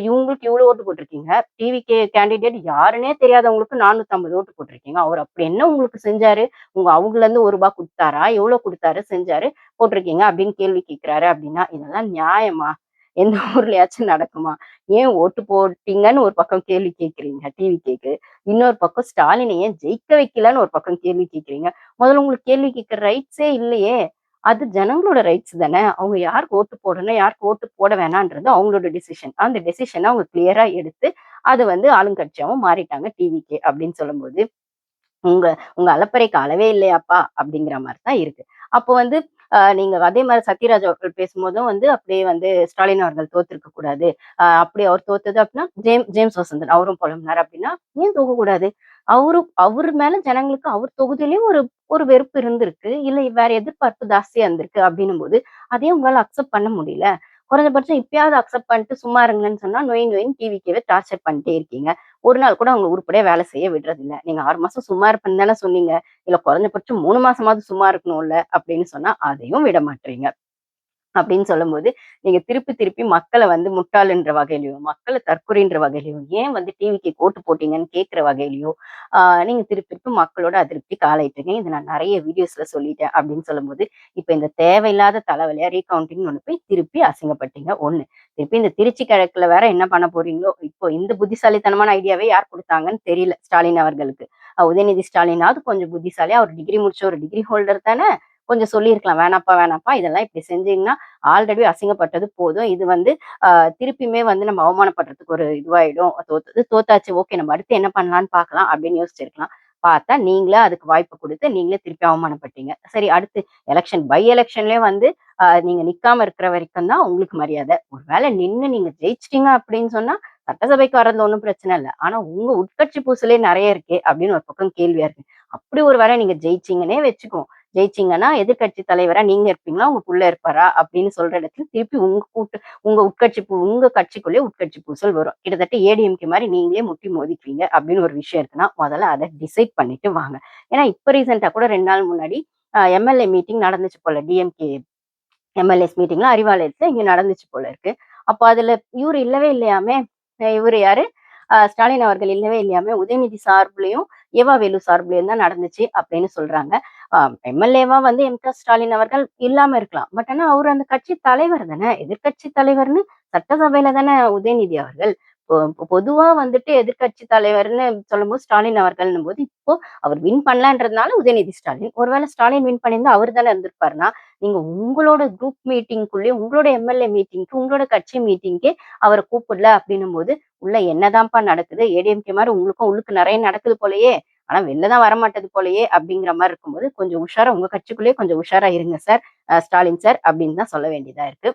இவங்களுக்கு இவ்வளவு ஓட்டு போட்டிருக்கீங்க. டிவிகே கேண்டிடேட் யாருன்னே தெரியாதவங்களுக்கு 450 ஓட்டு போட்டிருக்கீங்க. அவர் அப்படி என்ன உங்களுக்கு செஞ்சாரு? அவங்கல இருந்து ரூ. 1 குடுத்தாரா? எவ்வளவு குடுத்தாரு? செஞ்சாரு? போட்டிருக்கீங்க அப்படின்னு கேள்வி கேட்கிறாரு அப்படின்னா, இதெல்லாம் நியாயமா? எந்த ஊர்லயாச்சும் நடக்குமா? ஏன் ஓட்டு போட்டீங்கன்னு ஒரு பக்கம் கேள்வி கேட்கிறீங்க டிவிகேக்கு. இன்னொரு பக்கம் ஸ்டாலின ஏன் ஜெயிக்க வைக்கலன்னு ஒரு பக்கம் கேள்வி கேட்கிறீங்க. முதல்ல உங்களுக்கு கேள்வி கேட்கிற ரைட்ஸே இல்லையே! அது ஜனங்களோட ரைட்ஸ் தானே. அவங்க யாருக்கு ஓட்டு போடணும், யாருக்கு ஓட்டு போட வேணான்றது அவங்களோட டிசிஷன். அந்த டிசிஷன அவங்க கிளியரா எடுத்து, அது வந்து ஆளுங்கட்சியாவும் மாறிட்டாங்க டிவிகே அப்படின்னு சொல்லும்போது, உங்க உங்க அலப்பறைக்கு அளவே இல்லையாப்பா! அப்படிங்கிற மாரி தான் இருக்கு. அப்போ வந்து நீங்க அதே மாரி சத்யராஜ் அவர்கள் பேசும்போதும் வந்து அப்படியே வந்து ஸ்டாலின் அவர்கள் தோத்திருக்க கூடாது. அப்படி அவர் தோத்தது அப்படின்னா, ஜேம்ஸ் வசந்தன் அவரும் புலம்புனாரு அப்படின்னா, ஏன் தோக்கக்கூடாது? அவரு மேல ஜனங்களுக்கு அவர் தொகுதியிலயும் ஒரு ஒரு வெறுப்பு இருந்திருக்கு. இல்ல வேற எதிர்பார்ப்பு ஜாஸ்தியா இருந்திருக்கு அப்படின்னும்போது, அதையும் உங்களால அக்செப்ட் பண்ண முடியல. குறைஞ்சபட்சம் இப்பயாவது அக்செப்ட் பண்ணிட்டு சும்மா இருங்கன்னு சொன்னா, நொய் நொயின்னு டிவிக்கேவே டார்ச்சர் பண்ணிட்டே இருக்கீங்க. ஒரு நாள் கூட அவங்கள உருப்படியா வேலை செய்ய விடுறதில்ல. நீங்க 6 மாசம் சும்மா இருப்பேன்னு தானே சொன்னீங்க. இல்ல குறைஞ்சபட்சம் 3 மாசமாவது சும்மா இருக்கணும்ல அப்படின்னு சொன்னா, அதையும் விட மாட்றீங்க. அப்படின்னு சொல்லும்போது, நீங்க திருப்பி திருப்பி மக்கள வந்து முட்டாள்ன்ற வகையிலயும், மக்கள தற்குறின்ற வகையிலயும், ஏன் வந்து டிவிக்கு ஓட்டு போட்டீங்கன்னு கேட்கிற வகையிலயும், ஆ நீங்க திருப்பி திருப்பி மக்களோட அதிருப்திக்கு ஆளாயிட்டுருக்கீங்க. இத நான் நெறைய வீடியோஸ்ல சொல்லிட்டேன் அப்படின்னு சொல்லும்போது, இப்ப இந்த தேவையில்லாத தலைவலியா ரீகவுண்டிங்ன்னு ஒண்ணு போய் திருப்பி அசிங்கப்பட்டீங்க 1. திருப்பி இந்த திருச்சி கிழக்குல வேற என்ன பண்ண போறீங்களோ, இப்போ இந்த புத்திசாலித்தனமான ஐடியாவே யார் குடுத்தாங்கன்னு தெரியல ஸ்டாலின் அவர்களுக்கு. உதயநிதி ஸ்டாலினாவது கொஞ்சம் புத்திசாலியா ஒரு டிகிரி முடிச்ச ஒரு டிகிரி ஹோல்டர் தானே! கொஞ்சம் சொல்லியிருக்கலாம். வேணாம்ப்பா, வேணாம்ப்பா. இதெல்லாம் இப்படி செஞ்சீங்கன்னா ஆல்ரெடி அசிங்கப்பட்டது போதும். இது வந்து அ திருப்பியுமே வந்து நம்ம அவமானப்படுறதுக்கு ஒரு இதுவாயிடும். தோத்தது தோத்தாச்சு. ஓகே நம்ம அடுத்து என்ன பண்ணலான்னு பார்க்கலாம் அப்படின்னு யோசிச்சிருக்கலாம். பார்த்தா நீங்களே அதுக்கு வாய்ப்பு குடுத்து, நீங்களே திருப்பி அவமானப்பட்டீங்க. சரி அடுத்து பை எலக்ஷன்லயே வந்து நீங்க நிக்காம இருக்கிற வரைக்கும் தான் உங்களுக்கு மரியாதை. ஒருவேளை நின்னு நீங்க ஜெயிச்சிட்டீங்க அப்படின்னு சொன்னா சட்டசபைக்கு வர்றதுல ஒண்ணும் பிரச்சனை இல்ல. ஆனா உங்க உட்கட்சி பூசலே நெறைய இருக்கே அப்படின்னு ஒரு பக்கம் கேள்வியா இருக்கு. அப்படி ஒரு வேளை நீங்க ஜெயிச்சீங்கன்னே வச்சுக்குவோம். ஜெயிச்சீங்கன்னா எதிர்க்கட்சி தலைவரா நீங்க இருப்பீங்களா? உங்க புள்ள இருப்பாரா? அப்படின்னு சொல்ற இடத்துல திருப்பி உங்க உங்க கட்சிக்குள்ளேயே உட்கட்சி பூசல் வரும். கிட்டத்தட்ட ஏடிஎம்கே மாரி நீங்களே முட்டி மோதிக்குவீங்க அப்படின்னு ஒரு விஷயம் இருக்குன்னா, முதல்ல அத டிசைட் பண்ணிட்டு வாங்க. ஏன்னா இப்ப ரீசென்ட்டா கூட 2 நாள் முன்னாடி எம்எல்ஏ மீட்டிங் நடந்துச்சு போல. டிஎம்கே எம்எல்ஏஸ் மீட்டிங்லாம் அறிவாலயத்துல இங்க நடந்துச்சு போல இருக்கு. அப்ப அதுல இவரு இல்லவே இல்லையாமே. இவரு யாரு? ஸ்டாலின் அவர்கள் இல்லவே இல்லையாமே. உதயநிதி சார்புலயும், ஏவா வேலு சார்புலயும் தான் நடந்துச்சு அப்படின்னு சொல்றாங்க. அ எம்எல்ஏவா வந்து ஸ்டாலின் அவர்கள் இல்லாம இருக்கலாம். பட் ஆனா அவரு அந்த கட்சி தலைவர் தானே. எதிர்க்கட்சி தலைவர்ன்னு சட்டசபையில தானே உதயநிதி அவர்கள். பொதுவா வந்துட்டு எதிர்க்கட்சி தலைவர்ன்னு சொல்லும்போது ஸ்டாலின் அவர்கள்ன்னும்போது, இப்போ அவர் வின் பண்ணலன்றதுனால உதயநிதி ஸ்டாலின். ஒருவேளை ஸ்டாலின் வின் பண்ணியிருந்தா அவரு தானே இருந்திருப்பாருன்னா, நீங்க உங்களோட குரூப் மீட்டிங்க்குள்ளயே உங்களோட எம்எல்ஏ மீட்டிங்க்கு, உங்களோட கட்சி மீட்டிங்க்கே அவர கூப்பிடல அப்படின்னும்போது, உள்ள என்னதான்ப்பா நடக்குது? ஏடிஎம்கே மாரி உங்களுக்கும் உள்ளுக்கு நெறைய நடக்குது போலயே! ஆனா வெளில தான் வரமாட்டது போலயே! அப்படிங்கிற மாரி இருக்கும்போது, கொஞ்சம் உஷாரா உங்க கட்சிக்குள்ளேயே கொஞ்சம் உஷாரா இருங்க சார். ஸ்டாலின் சார் அப்படின்னு தான் சொல்ல வேண்டியதா இருக்கு.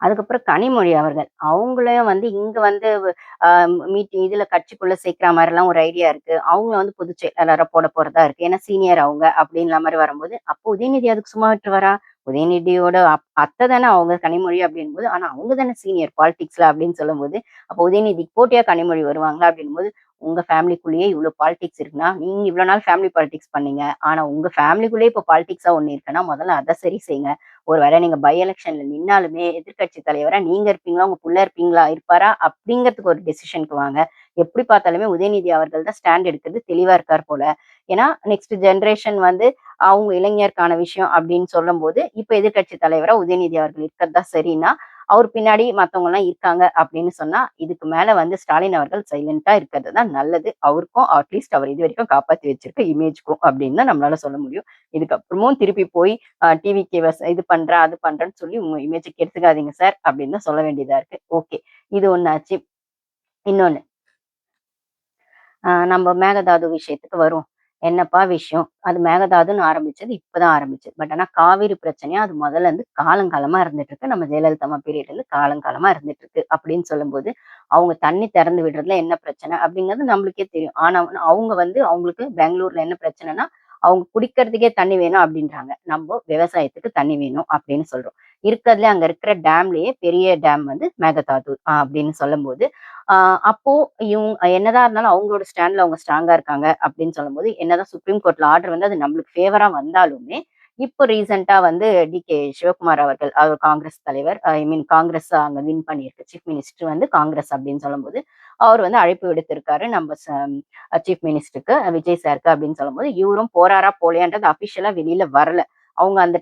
அதுக்கப்புறம் கனிமொழி அவர்கள். அவங்களையும் வந்து இங்க வந்து அ மீட்டிங் இதுல கட்சிக்குள்ள சேர்க்கிற மாரிலாம் ஒரு ஐடியா இருக்கு. அவங்க வந்து பொதுச் செயலாளரா போட போறதா இருக்கு. ஏன்னா சீனியர் அவங்க அப்படின்ற மாரி வரும்போது, அப்போ உதயநிதி அதுக்கு சும்மா விட்டுருவாரா? உதயநிதியோட அத்தை தானே அவங்க கனிமொழி அப்படிங்கும்போது, ஆனா அவங்க தானே சீனியர் பாலிடிக்ஸ்ல அப்படின்னு சொல்லும்போது, அப்போ உதயநிதிக்கு போட்டியா கனிமொழி வருவாங்களா? அப்படின்னும்போது, உங்க ஃபேமிலிக்குள்ளேயே இவ்ளோ பாலிடிக்ஸ் இருக்குன்னா, நீங்க இவ்ளோ நாள் ஃபேமிலி பாலிடிக்ஸ் பண்ணீங்க. ஆனா உங்க ஃபேமிலிக்குள்ளேயே இப்போ பாலிடிக்ஸா ஒண்ணு இருக்குன்னா, முதல்ல அத சரி செய்யுங்க. ஒரு வேளை நீங்க பை எலக்ஷன்ல நின்னாலுமே எதிர்க்கட்சி தலைவரா நீங்க இருப்பீங்களா? உங்க புள்ள இருப்பாரா? அப்படிங்கிறதுக்கு ஒரு டெசிஷனுக்கு வாங்க. எப்படி பார்த்தாலுமே உதயநிதி அவர்கள் தான் ஸ்டாண்ட் எடுக்கிறது தெளிவா இருக்கார் போல. ஏன்னா, நெக்ஸ்ட் ஜெனரேஷன் வந்து அவங்க இளைஞருக்கான விஷயம் அப்படின்னு சொல்லும்போது, இப்ப எதிர்க்கட்சி தலைவரா உதயநிதி அவர்கள் இருக்கிறது தான் சரின்னா, அவர் பின்னாடி மத்தவங்கலாம் இருக்காங்க அப்படின்னு சொன்னா, இதுக்கு மேல வந்து ஸ்டாலின் அவர்கள் சைலன்ட்டா இருக்கிறது தான் நல்லது. அவருக்கும் அட்லீஸ்ட் அவர் இதுவரைக்கும் காப்பாத்தி வச்சிருக்க இமேஜ்க்கும் அப்படின்னு தான் நம்மளால சொல்ல முடியும். இதுக்கப்புறமும் திருப்பி போய் டிவிகேவ இது பண்றேன், அது பண்றேன்னு சொல்லி உங்க இமேஜ கெடுத்துக்காதீங்க சார் அப்படின்னு தான் சொல்ல வேண்டியதா இருக்கு. ஓகே. இது ஒண்ணு ஆச்சு. இன்னொன்னு நம்ம மேகதாது விஷயத்துக்கு வருவோம். என்னப்பா விஷயம்? அது மேகதாதுன்னு ஆரம்பிச்சது இப்பதான் ஆரம்பிச்சது. பட் ஆனா காவிரி பிரச்சனையா அது முதல்ல இருந்து காலங்காலமா இருந்துட்டு இருக்கு. நம்ம ஜெயலலிதா அம்மா பீரியட்ல இருந்து காலங்காலமா இருந்துட்டு இருக்கு. அப்படின்னு சொல்லும்போது, அவங்க தண்ணி திறந்து விடுறதுல என்ன பிரச்சனை? அப்படிங்கிறது நம்மளுக்கே தெரியும். ஆனா அவங்க வந்து அவங்களுக்கு பெங்களூர்ல என்ன பிரச்சனைன்னா, அவங்க குடிக்கிறதுக்கே தண்ணி வேணும் அப்படின்றாங்க. நம்ப விவசாயத்துக்கு தண்ணி வேணும் அப்படின்னு சொல்றோம். இருக்கிறதுலே அங்க இருக்கிற டேம்லயே பெரிய டேம் வந்து மேகதாது அப்படின்னு சொல்லும்போது, ஆ அப்போ என்னதான் இருந்தாலும் அவங்களோட ஸ்டாண்ட்ல அவங்க ஸ்ட்ராங்கா இருக்காங்க அப்படின்னு சொல்லும்போது, என்னதான் சுப்ரீம் கோர்ட்ல ஆர்டர் வந்து அது நம்மளுக்கு ஃபேவரா வந்தாலுமே, இப்போ ரீசென்ட்டா வந்து டி.கே. சிவகுமார் அவர்கள், அவர் காங்கிரஸ் தலைவர். ஐ மீன் காங்கிரஸ் அங்க வின் பண்ணியிருக்கு. சீஃப் மினிஸ்டர் வந்து காங்கிரஸ் அப்படின்னு சொல்லும்போது, அவர் வந்து அழைப்பு விடுத்திருக்காரு நம்ம சீஃப் மினிஸ்டருக்கு, விஜய் சாருக்கு அப்படின்னு சொல்லும்போது, இவரும் போறாரா போலையான்றது அஃபிஷியலா வெளியில வரல. அவங்க அந்த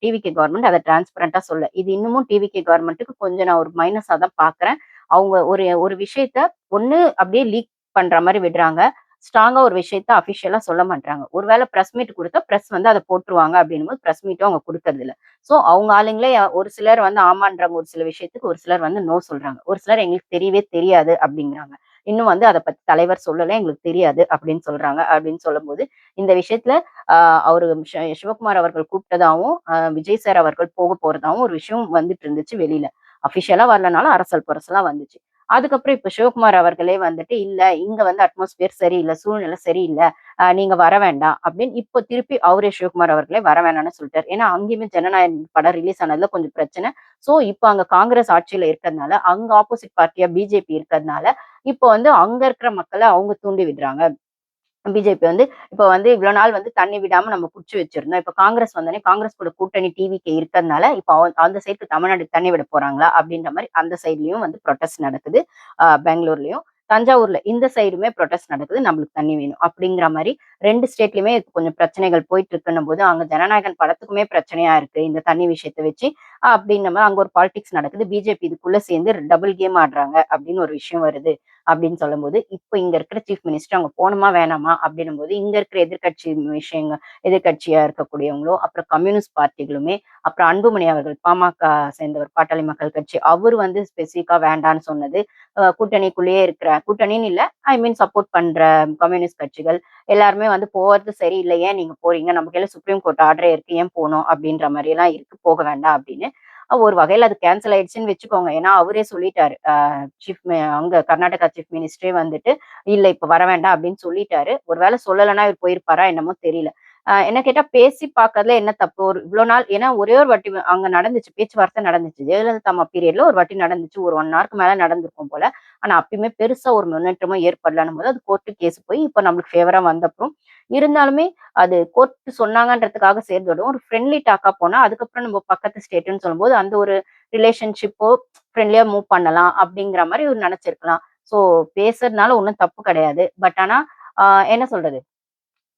டிவிகே கவர்ன்மெண்ட் அத டிரான்ஸ்பரன்ட்டா சொல்லல. இது இன்னமும் டிவிகே கவர்ன்மென்ட்க்கு கொஞ்சம் நான் ஒரு மைனஸா தான் பார்க்குறேன். அவங்க ஒரு ஒரு விஷயத்த ஒண்ணு அப்படியே லீக் பண்ற மாரி விடுறாங்க. ஸ்ட்ராங்கா ஒரு விஷயத்த அஃபிஷியலா சொல்ல மாட்றாங்க. ஒரு வேள பிரஸ் மீட் குடுத்தா பிரஸ் வந்து அத போட்டுருவாங்க அப்படின்னும்போது, பிரஸ் மீட்டும் அவங்க குடுக்கறதில்ல. சோ அவங்க ஆளுங்களே ஒரு சிலர் வந்து ஆமான்றாங்க ஒரு சில விஷயத்துக்கு, ஒரு சிலர் வந்து நோ சொல்றாங்க. ஒரு சிலர் எங்களுக்கு தெரியவே தெரியாது அப்படிங்கிறாங்க. இன்னும் வந்து அத பத்தி தலைவர் சொல்லல, எங்களுக்கு தெரியாது அப்படின்னு சொல்றாங்க. அப்படின்னு சொல்லும்போது, இந்த விஷயத்துல அ அவரு சிவகுமார் அவர்கள் கூப்பிட்டதாவும், விஜய் சார் அவர்கள் போறதாவும் ஒரு விஷயம் வந்துட்டு இருந்துச்சு வெளியில. அஃபிஷியலா வரலனாலும் அரசல் புரசலா வந்துச்சு. அதுக்கப்புறம் இப்ப சிவகுமார் அவர்களே வந்துட்டு, "இல்ல இங்க வந்து அட்மாஸ்பியர் சரியில்ல, சூழ்நிலை சரியில்ல. நீங்க வர வேண்டாம்." அப்படின்னு இப்போ திருப்பி அவரே சிவகுமார் அவர்களே வர வேணாம்னு சொல்லிட்டாரு. ஏன்னா, அங்கேயுமே ஜனநாயகன் படம் ரிலீஸ் ஆனதுல கொஞ்சம் பிரச்சனை. ஸோ, இப்ப அங்க காங்கிரஸ் ஆட்சியில இருக்கிறதுனால, அங்க ஆப்போசிட் பார்ட்டியா பிஜேபி இருக்கிறதுனால, இப்போ வந்து அங்க இருக்கிற மக்கள அவங்க தூண்டி விடுறாங்க. பிஜேபி வந்து இப்ப வந்து இவ்வளோ நாள் வந்து தண்ணி விடாம நம்ம புடிச்சு வச்சிருந்தோம். இப்ப காங்கிரஸ் வந்தோனே, காங்கிரஸ் கூட கூட்டணி டிவிகே இருக்கறதுனால, இப்ப அந்த சைடுக்கு தமிழ்நாட்டுக்கு தண்ணி விட போறாங்களா? அப்படின்ற மாரி அந்த சைட்லயும் வந்து புரொட்டஸ்ட் நடக்குது. பெங்களூர்லயும். தஞ்சாவூர்ல இந்த சைடுமே புரொட்டஸ்ட் நடக்குது. நம்மளுக்கு தண்ணி வேணும். அப்படிங்கிற மாரி 2 ஸ்டேட்லயுமே கொஞ்சம் பிரச்சனைகள் போயிட்டு இருக்குன்னும் போது, அங்க ஜனநாயகன் படத்துக்குமே பிரச்சனையா இருக்கு. இந்த தண்ணி விஷயத்த வச்சு. அப்படின்ன மாரி அங்க ஒரு பாலிடிக்ஸ் நடக்குது. பிஜேபி இதுக்குள்ள சேர்ந்து டபுள் கேம் ஆடுறாங்க அப்படின்னு ஒரு விஷயம் வருது. அப்படின்னு சொல்லும்போது, இப்போ இங்க இருக்கிற சீஃப் மினிஸ்டர் அங்க போணுமா வேணாமா அப்படின்னும் போது, இங்க இருக்கிற எதிர்க்கட்சி எதிர்க்கட்சியா இருக்கக்கூடியவங்களோ, அப்புறம் கம்யூனிஸ்ட் பார்ட்டிகளுமே, அப்புறம் அன்புமணி அவர்கள் பாமக சேர்ந்தவர், பாட்டாளி மக்கள் கட்சி. அவரு வந்து ஸ்பெசிஃபிக்கா வேண்டான்னு சொன்னது. கூட்டணிக்குள்ளேயே இருக்கிற கூட்டணின்னு இல்ல, ஐ மீன் சப்போர்ட் பண்ற கம்யூனிஸ்ட் கட்சிகள் எல்லாருமே வந்து போறது சரியில்ல. ஏன் நீங்க போறீங்க? நம்ம கையில சுப்ரீம் கோர்ட் ஆர்டரே இருக்கு. ஏன் போணும்? அப்படின்ற மாரியெல்லாம் இருக்கு. போக வேண்டாம் அப்படின்னு. ஒரு வகையில அது கேன்சல் ஆயிடுச்சுன்னு வச்சுக்கோங்க. ஏன்னா அவரே சொல்லிட்டாரு. அங்க கர்நாடகா சீஃப் மினிஸ்டரே வந்துட்டு, "இல்ல இப்ப வர வேண்டாம்" அப்படின்னு சொல்லிட்டாரு. ஒரு வேளை சொல்லலன்னா இவர் போயிருப்பாரா என்னமோ தெரியல. என்ன கேட்டா பேசி பார்க்கறதுல என்ன தப்பு? ஒரு இவ்ளோ நாள் ஏன்னா ஒரே ஒரு வாட்டி அங்க நடந்துச்சு. பேச்சுவார்த்தை நடந்துச்சு. ஜெயலலிதா அம்மா பீரியட்ல ஒரு வாட்டி நடந்துச்சு. ஒரு 1 ஹவருக்கு மேல நடந்திருக்கும் போல. ஆனா அப்பயுமே பெருசா ஒரு முன்னேற்றமும் ஏற்படலன்னும்போது, அது கோர்ட் கேஸ் போய் இப்ப நம்மளுக்கு ஃபேவரா வந்தப்புறம், இருந்தாலுமே அது கோர்ட் சொன்னாங்கன்றதுக்காக சேர்ந்தோடும். ஒரு ஃப்ரெண்ட்லி டாக்கா போனா, அதுக்கப்புறம் நம்ம பக்கத்து ஸ்டேட்டுன்னு சொல்லும்போது, அந்த ஒரு ரிலேஷன்ஷிப்போ ஃப்ரெண்ட்லியா மூவ் பண்ணலாம் அப்படிங்கிற மாரி இவரு நெனச்சிருக்கலாம். ஸோ பேசுறதுனால ஒண்ணும் தப்பு கிடையாது. பட் ஆனா, ஆ என்ன சொல்றது?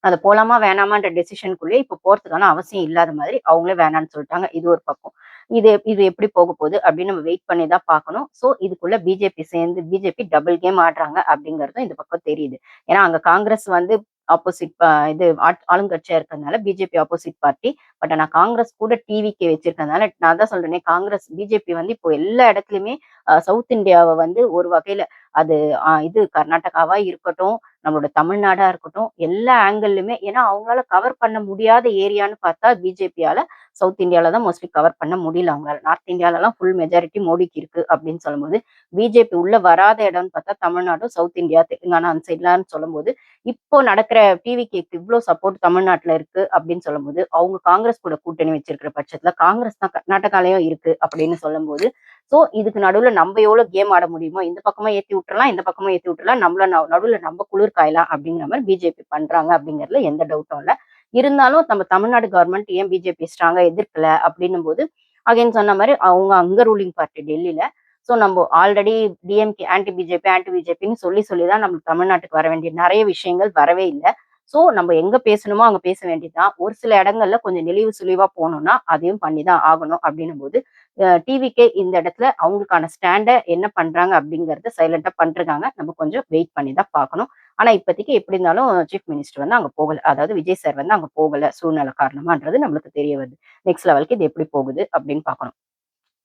அது போலாமா வேணாமான்ற டெசிஷனுக்குள்ளயே இப்ப போறதுக்கான அவசியம் இல்லாத மாதிரி அவங்களே வேணான்னு சொல்லிட்டாங்க. இது ஒரு பக்கம். இது எப்படி போக போகுது அப்படின்னு நம்ம வெயிட் பண்ணி தான் பார்க்கணும். ஸோ இதுக்குள்ள பிஜேபி டபுள் கேம் ஆடுறாங்க அப்படிங்கிறதும் இந்த பக்கம் தெரியுது. ஏன்னா அங்க காங்கிரஸ் வந்து ஆப்போசிட் இது ஆளுங்கட்சியா இருக்கிறதுனால பிஜேபி ஆப்போசிட் பார்ட்டி. பட் ஆனா காங்கிரஸ் கூட டிவிகே வச்சிருக்கிறதுனால நான் தான் சொல்றேனே பிஜேபி வந்து இப்போ எல்லா இடத்துலயுமே சவுத் இந்தியாவ வந்து ஒரு வகையில அது இது கர்நாடகாவா இருக்கட்டும், நம்மளோட தமிழ்நாடா இருக்கட்டும், எல்லா ஆங்கிள்லயுமே ஏன்னா அவங்களால கவர் பண்ண முடியாத ஏரியான்னு பார்த்தா பிஜேபியால சவுத் இந்தியால தான் மோஸ்ட்லி கவர் பண்ண முடியல அவங்களால. நார்த் இந்தியாலலாம் ஃபுல் மெஜாரிட்டி மோடிக்கு இருக்கு அப்படின்னு சொல்லும்போது, பிஜேபி உள்ள வராத இடம்னு பார்த்தா தமிழ்நாடும், சவுத் இந்தியா, தெலுங்கானா அந்த சைட்லான்னு சொல்லும்போது, இப்போ நடக்கிற டிவிகேக்கு இவ்ளோ சப்போர்ட் தமிழ்நாட்டுல இருக்கு அப்படின்னு சொல்லும்போது, அவங்க காங்கிரஸ் கூட கூட்டணி வச்சிருக்கிற பட்சத்துல காங்கிரஸ் தான் கர்நாடகாலயும் இருக்கு அப்படின்னு சொல்லும்போது, சோ இதுக்கு நடுவுல நம்ம எவ்வளவு கேம் ஆட முடியுமோ இந்த பக்கமும் ஏத்தி விட்டுறலாம், இந்த பக்கமும் ஏத்தி விட்டுறலாம். நம்மள நடுவுல நம்ம குளிர் காயலாம் அப்படிங்கிற மாரி பிஜேபி பண்றாங்க அப்படிங்கிறதுல எந்த டவுட்டும் இல்ல. இருந்தாலும் நம்ம தமிழ்நாடு கவர்மெண்ட் ஏன் பிஜேபி ஸ்ட்ராங்கா எதிர்க்கல அப்படின்னும் போது, அகைன் சொன்ன மாரி அவங்க அங்க ரூலிங் பார்ட்டி டெல்லில. சோ நம்ம ஆல்ரெடி டிஎம்கே ஆன்டி பிஜேபின்னு சொல்லி சொல்லி தான் நமக்கு தமிழ்நாட்டுக்கு வர வேண்டிய நெறைய விஷயங்கள் வரவே இல்ல. சோ நம்ம எங்க பேசணுமோ அங்க பேச வேண்டியது தான். ஒரு சில இடங்கள்ல கொஞ்சம் நெளிவு சுளிவா போணும்னா, அதையும் பண்ணி தான் ஆகணும் அப்படின்னும்போது, டிவிகே இந்த இடத்துல அவங்களுக்கான ஸ்டாண்ட என்ன பண்றாங்க அப்படிங்கிறத சைலன்ட்டா பண்ட்ருக்காங்க. நம்ம கொஞ்சம் வெயிட் பண்ணி தான் பார்க்கணும். ஆனா இப்போதைக்கு எப்படி இருந்தாலும் சீஃப் மினிஸ்டர் வந்து அங்க போகல. அதாவது விஜய் சார் வந்து அங்க போகல. சூழ்நிலை காரணமான்றது நம்மளுக்கு தெரிய வருது. நெக்ஸ்ட் லெவலுக்கு இது எப்படி போகுது அப்படின்னு பார்க்கணும்.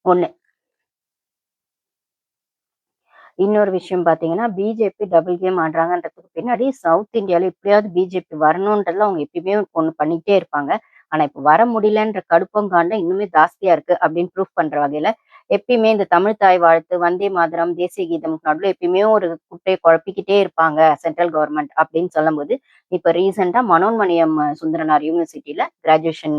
1. இன்னொரு விஷயம் பார்த்தீங்கன்னா, பிஜேபி டபுள் கேம் ஆடுறாங்கன்றதுக்கு பின்னாடி சவுத் இந்தியால எப்படியாவது பிஜேபி வரணுன்றதுல அவங்க எப்பயுமே ஒண்ணு பண்ணிட்டே இருப்பாங்க. ஆனா, இப்ப வர முடியலன்ற கடுப்பும் காண்டம் இன்னுமே ஜாஸ்தியா இருக்கு அப்படின்னு ப்ரூஃப் பண்ற வகையில, எப்பயுமே இந்த தமிழ் தாய் வாழ்த்து, வந்தே மாதரம், தேசிய கீதம்க்கு நடுவுல எப்பயுமே ஒரு குட்டைய குழப்பிக்கிட்டே இருப்பாங்க சென்ட்ரல் கவர்மெண்ட் அப்படின்னு சொல்லும்போது, இப்ப ரீசென்ட்டா மனோன்மணியம் சுந்தரனார் யூனிவர்சிட்டில கிராஜுவேஷன்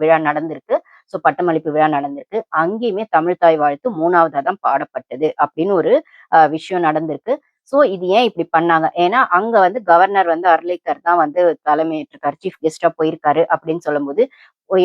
விழா நடந்திருக்கு. ஸோ பட்டமளிப்பு விழா நடந்திருக்கு. அங்கேயுமே தமிழ் தாய் வாழ்த்து 3வதா தான் பாடப்பட்டது அப்படின்னு ஒரு விஷயம் நடந்திருக்கு. ஸோ இது ஏன் இப்படி பண்ணாங்க? ஏன்னா, அங்க வந்து கவர்னர் வந்து அர்லேக்கர் தான் வந்து தலைமையேற்றிருக்காரு. சீஃப் கெஸ்ட்டா போயிருக்காரு அப்படின்னு சொல்லும்போது,